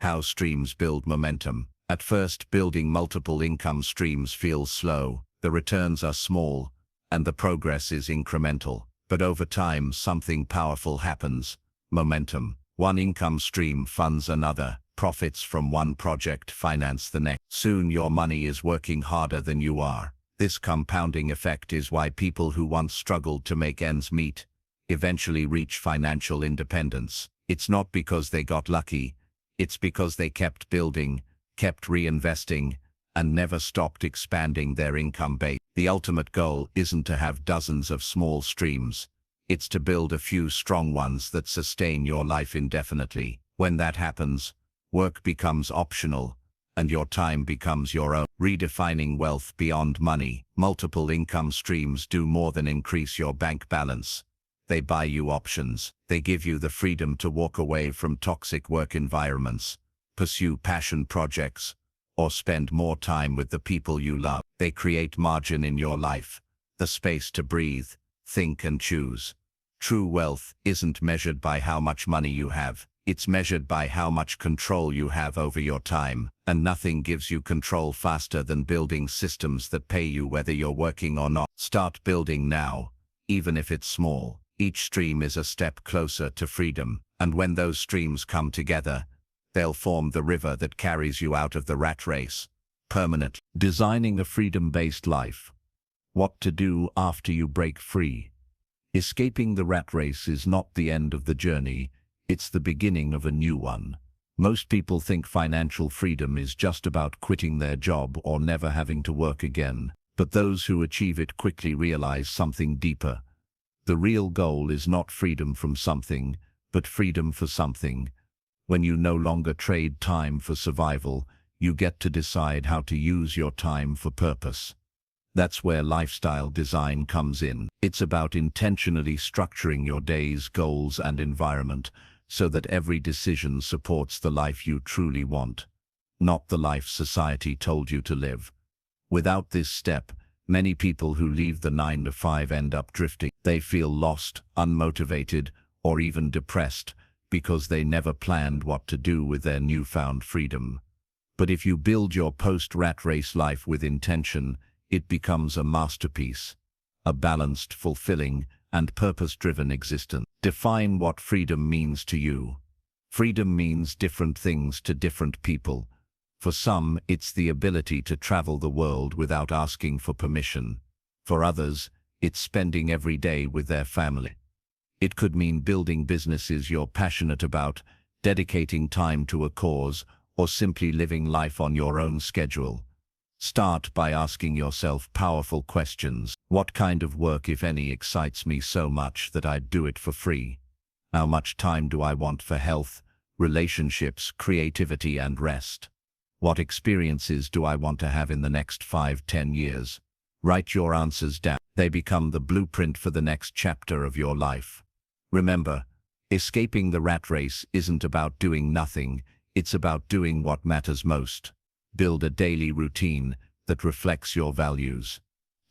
How streams build momentum. At first, building multiple income streams feels slow. The returns are small, and the progress is incremental. But over time, something powerful happens. Momentum. One income stream funds another. Profits from one project finance the next. Soon your money is working harder than you are. This compounding effect is why people who once struggled to make ends meet eventually reach financial independence. It's not because they got lucky. It's because they kept building, kept reinvesting, and never stopped expanding their income base. The ultimate goal isn't to have dozens of small streams. It's to build a few strong ones that sustain your life indefinitely. When that happens, work becomes optional, and your time becomes your own. Redefining wealth beyond money. Multiple income streams do more than increase your bank balance. They buy you options. They give you the freedom to walk away from toxic work environments, pursue passion projects, or spend more time with the people you love. They create margin in your life, the space to breathe, think and choose. True wealth isn't measured by how much money you have. It's measured by how much control you have over your time, and nothing gives you control faster than building systems that pay you whether you're working or not. Start building now, even if it's small. Each stream is a step closer to freedom, and when those streams come together, they'll form the river that carries you out of the rat race, permanently. Designing a freedom-based life. What to do after you break free. Escaping the rat race is not the end of the journey, it's the beginning of a new one. Most people think financial freedom is just about quitting their job or never having to work again. But those who achieve it quickly realize something deeper. The real goal is not freedom from something, but freedom for something. When you no longer trade time for survival, you get to decide how to use your time for purpose. That's where lifestyle design comes in. It's about intentionally structuring your days, goals, and environment so that every decision supports the life you truly want, not the life society told you to live. Without this step, many people who leave the 9-to-5 end up drifting. They feel lost, unmotivated, or even depressed because they never planned what to do with their newfound freedom. But if you build your post-rat race life with intention, it becomes a masterpiece, a balanced, fulfilling, and purpose-driven existence. Define what freedom means to you. Freedom means different things to different people. For some, it's the ability to travel the world without asking for permission. For others, it's spending every day with their family. It could mean building businesses you're passionate about, dedicating time to a cause, or simply living life on your own schedule. Start by asking yourself powerful questions. What kind of work, if any, excites me so much that I'd do it for free? How much time do I want for health, relationships, creativity, and rest? What experiences do I want to have in the next 5-10 years? Write your answers down. They become the blueprint for the next chapter of your life. Remember, escaping the rat race isn't about doing nothing, it's about doing what matters most. Build a daily routine that reflects your values.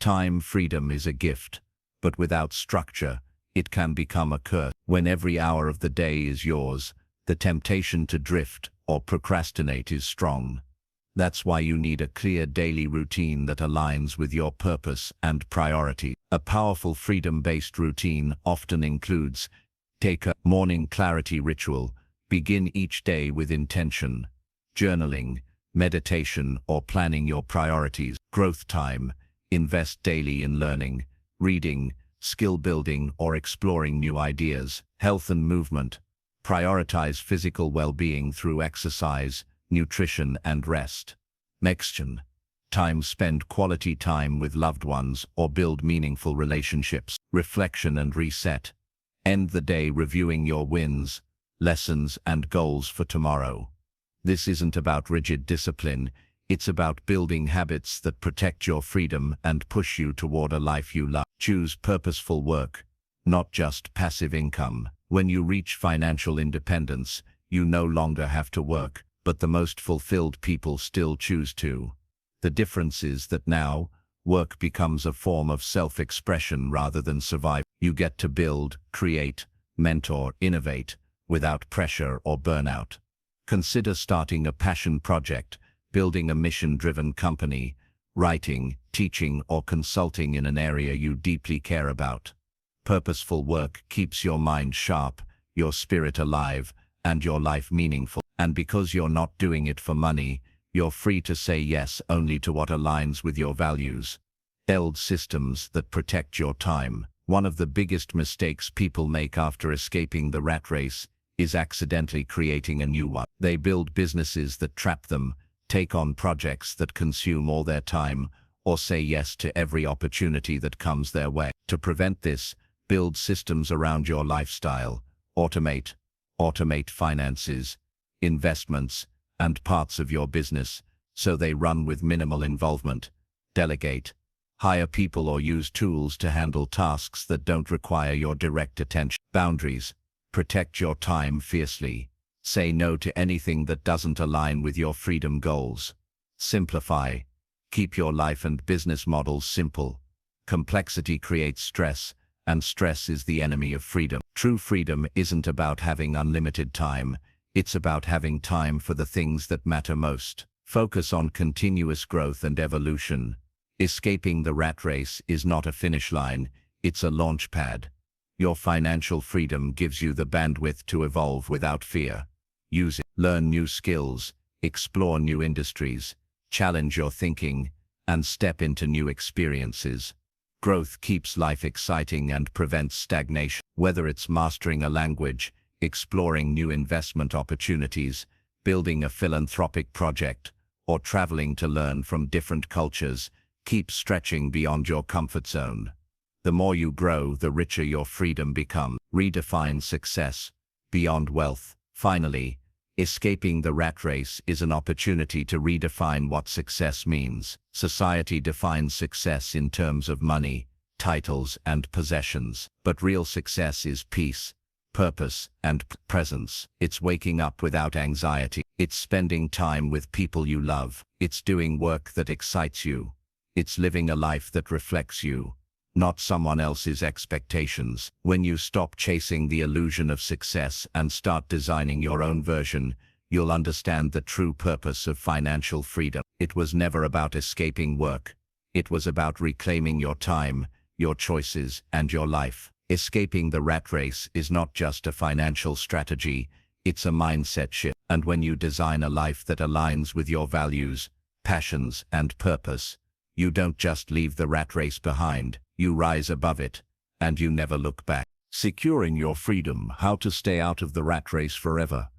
Time freedom is a gift, but without structure, it can become a curse. When every hour of the day is yours, the temptation to drift or procrastinate is strong. That's why you need a clear daily routine that aligns with your purpose and priority. A powerful freedom-based routine often includes take a morning clarity ritual, begin each day with intention, journaling, meditation, or planning your priorities. Growth time, invest daily in learning, reading, skill building, or exploring new ideas. Health and movement, prioritize physical well-being through exercise, nutrition, and rest. Action time, spend quality time with loved ones or build meaningful relationships. Reflection and reset, end the day reviewing your wins, lessons, and goals for tomorrow. This isn't about rigid discipline, it's about building habits that protect your freedom and push you toward a life you love. Choose purposeful work, not just passive income. When you reach financial independence, you no longer have to work, but the most fulfilled people still choose to. The difference is that now, work becomes a form of self-expression rather than survival. You get to build, create, mentor, innovate, without pressure or burnout. Consider starting a passion project, building a mission-driven company, writing, teaching, or consulting in an area you deeply care about. Purposeful work keeps your mind sharp, your spirit alive, and your life meaningful. And because you're not doing it for money, you're free to say yes only to what aligns with your values. Build systems that protect your time. One of the biggest mistakes people make after escaping the rat race is accidentally creating a new one. They build businesses that trap them, take on projects that consume all their time, or say yes to every opportunity that comes their way. To prevent this, build systems around your lifestyle. Automate finances, investments, and parts of your business so they run with minimal involvement. Delegate. Hire people or use tools to handle tasks that don't require your direct attention. Boundaries. Protect your time fiercely. Say no to anything that doesn't align with your freedom goals. Simplify. Keep your life and business models simple. Complexity creates stress, and stress is the enemy of freedom. True freedom isn't about having unlimited time. It's about having time for the things that matter most. Focus on continuous growth and evolution. Escaping the rat race is not a finish line, it's a launch pad. Your financial freedom gives you the bandwidth to evolve without fear. Use it. Learn new skills, explore new industries, challenge your thinking, and step into new experiences. Growth keeps life exciting and prevents stagnation. Whether it's mastering a language, exploring new investment opportunities, building a philanthropic project, or traveling to learn from different cultures, keep stretching beyond your comfort zone. The more you grow, the richer your freedom becomes. Redefine success beyond wealth. Finally, escaping the rat race is an opportunity to redefine what success means. Society defines success in terms of money, titles, and possessions. But real success is peace, purpose, and presence. It's waking up without anxiety. It's spending time with people you love. It's doing work that excites you. It's living a life that reflects you, not someone else's expectations. When you stop chasing the illusion of success and start designing your own version, you'll understand the true purpose of financial freedom. It was never about escaping work. It was about reclaiming your time, your choices, and your life. Escaping the rat race is not just a financial strategy, it's a mindset shift. And when you design a life that aligns with your values, passions, and purpose, you don't just leave the rat race behind, you rise above it, and you never look back. Securing your freedom. How to stay out of the rat race forever.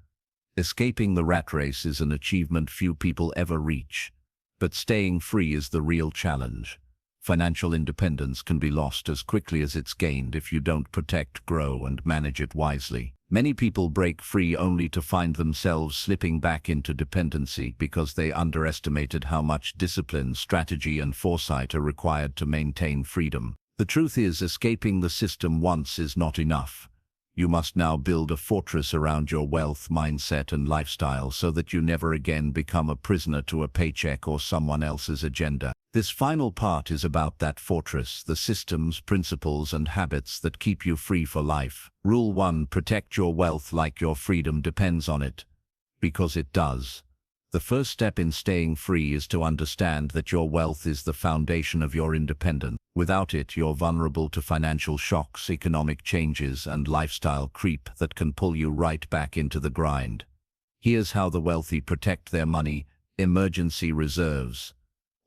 Escaping the rat race is an achievement few people ever reach, but staying free is the real challenge. Financial independence can be lost as quickly as it's gained if you don't protect, grow, and manage it wisely. Many people break free only to find themselves slipping back into dependency because they underestimated how much discipline, strategy, and foresight are required to maintain freedom. The truth is, escaping the system once is not enough. You must now build a fortress around your wealth, mindset, and lifestyle so that you never again become a prisoner to a paycheck or someone else's agenda. This final part is about that fortress, the systems, principles, and habits that keep you free for life. Rule 1: protect your wealth like your freedom depends on it. Because it does. The first step in staying free is to understand that your wealth is the foundation of your independence. Without it, you're vulnerable to financial shocks, economic changes, and lifestyle creep that can pull you right back into the grind. Here's how the wealthy protect their money. Emergency reserves.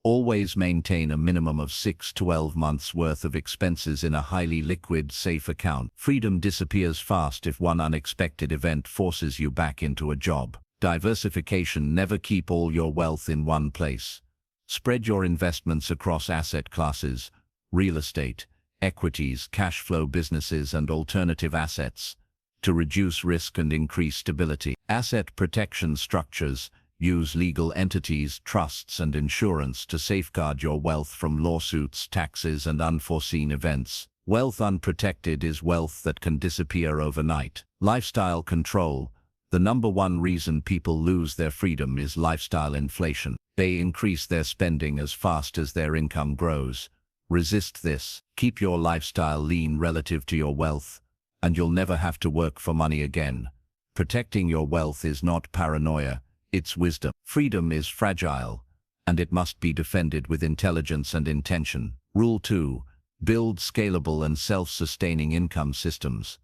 Always maintain a minimum of 6 to 12 months' worth of expenses in a highly liquid, safe account. Freedom disappears fast if one unexpected event forces you back into a job. Diversification. Never keep all your wealth in one place. Spread your investments across asset classes, real estate, equities, cash flow businesses, and alternative assets to reduce risk and increase stability. Asset protection structures. Use legal entities, trusts, and insurance to safeguard your wealth from lawsuits, taxes, and unforeseen events. Wealth unprotected is wealth that can disappear overnight. Lifestyle control. The number one reason people lose their freedom is lifestyle inflation. They increase their spending as fast as their income grows. Resist this. Keep your lifestyle lean relative to your wealth, and you'll never have to work for money again. Protecting your wealth is not paranoia, it's wisdom. Freedom is fragile, and it must be defended with intelligence and intention. Rule 2: build scalable and self-sustaining income systems.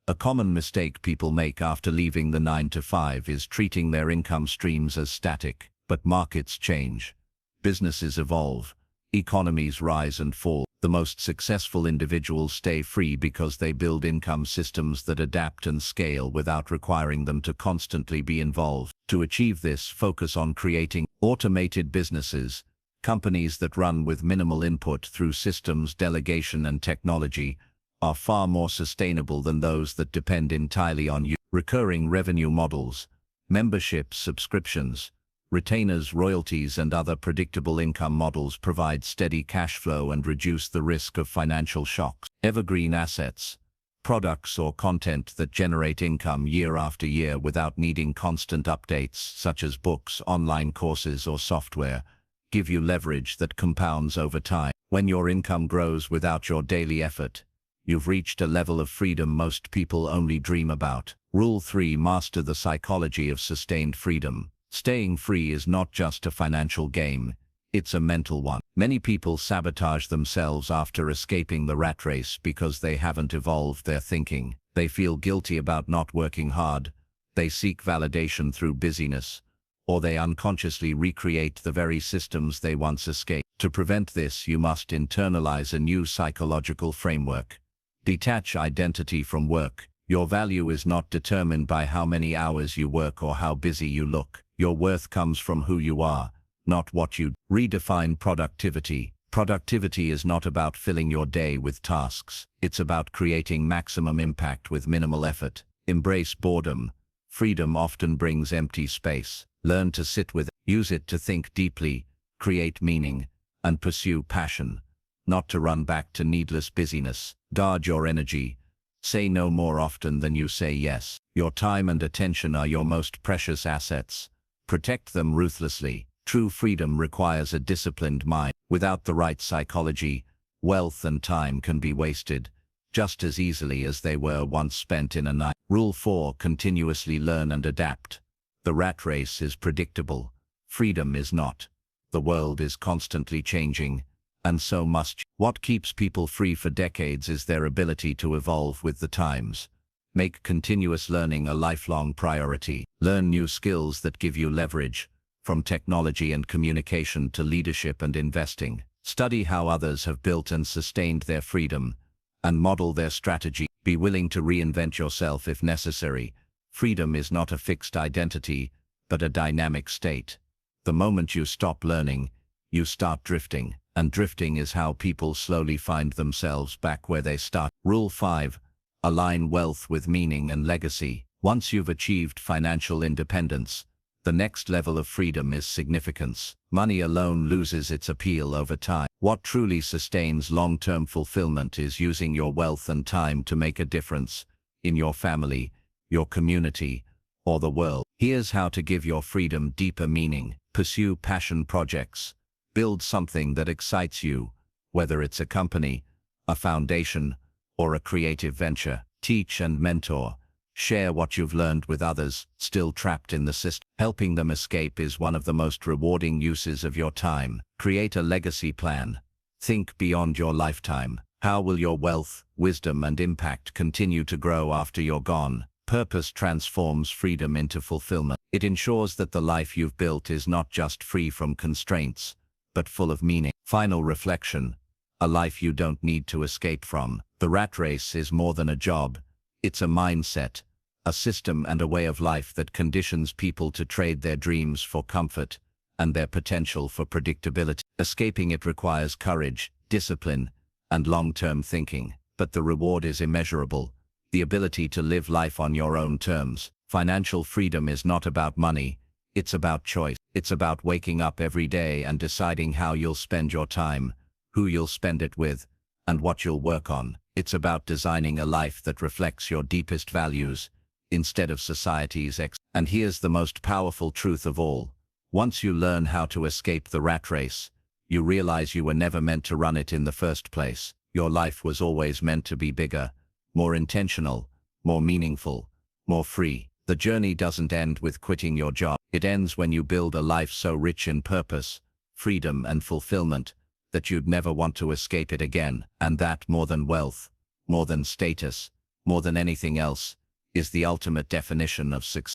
A common mistake people make after leaving the 9-to-5 is treating their income streams as static. But markets change. Businesses evolve. Economies rise and fall. The most successful individuals stay free because they build income systems that adapt and scale without requiring them to constantly be involved. To achieve this, focus on creating automated businesses, companies that run with minimal input through systems, delegation, and technology, are far more sustainable than those that depend entirely on you. Recurring revenue models, memberships, subscriptions, Retainers, royalties, and other predictable income models provide steady cash flow and reduce the risk of financial shocks. Evergreen assets, products or content that generate income year after year without needing constant updates, such as books, online courses, or software, give you leverage that compounds over time. When your income grows without your daily effort, you've reached a level of freedom most people only dream about. Rule 3: Master the psychology of sustained freedom. Staying free is not just a financial game, it's a mental one. Many people sabotage themselves after escaping the rat race because they haven't evolved their thinking. They feel guilty about not working hard, they seek validation through busyness, or they unconsciously recreate the very systems they once escaped. To prevent this, you must internalize a new psychological framework. Detach identity from work. Your value is not determined by how many hours you work or how busy you look. Your worth comes from who you are, not what you do. Redefine productivity. Productivity is not about filling your day with tasks. It's about creating maximum impact with minimal effort. Embrace boredom. Freedom often brings empty space. Learn to sit with it. Use it to think deeply, create meaning, and pursue passion, not to run back to needless busyness. Guard your energy. Say no more often than you say yes. Your time and attention are your most precious assets. Protect them ruthlessly. True freedom requires a disciplined mind. Without the right psychology, wealth and time can be wasted, just as easily as they were once spent in a night. Rule 4: Continuously learn and adapt. The rat race is predictable. Freedom is not. The world is constantly changing, and so must you. What keeps people free for decades is their ability to evolve with the times. Make continuous learning a lifelong priority. Learn new skills that give you leverage, from technology and communication to leadership and investing. Study how others have built and sustained their freedom, and model their strategy. Be willing to reinvent yourself if necessary. Freedom is not a fixed identity, but a dynamic state. The moment you stop learning, you start drifting, and drifting is how people slowly find themselves back where they started. Rule 5: Align wealth with meaning and legacy. Once you've achieved financial independence, the next level of freedom is significance. Money alone loses its appeal over time. What truly sustains long-term fulfillment is using your wealth and time to make a difference in your family, your community, or the world. Here's how to give your freedom deeper meaning. Pursue passion projects. Build something that excites you, whether it's a company, a foundation, or a creative venture. Teach and mentor. Share what you've learned with others still trapped in the system. Helping them escape is one of the most rewarding uses of your time. Create a legacy plan. Think beyond your lifetime. How will your wealth, wisdom, and impact continue to grow after you're gone? Purpose transforms freedom into fulfillment. It ensures that the life you've built is not just free from constraints, but full of meaning. Final reflection. A life you don't need to escape from. The rat race is more than a job. It's a mindset, a system and a way of life that conditions people to trade their dreams for comfort and their potential for predictability. Escaping it requires courage, discipline, and long-term thinking, but the reward is immeasurable. The ability to live life on your own terms. Financial freedom is not about money, it's about choice. It's about waking up every day and deciding how you'll spend your time, who you'll spend it with, and what you'll work on. It's about designing a life that reflects your deepest values, instead of society's And here's the most powerful truth of all. Once you learn how to escape the rat race, you realize you were never meant to run it in the first place. Your life was always meant to be bigger, more intentional, more meaningful, more free. The journey doesn't end with quitting your job. It ends when you build a life so rich in purpose, freedom, and fulfillment that you'd never want to escape it again. And that, more than wealth, more than status, more than anything else, is the ultimate definition of success.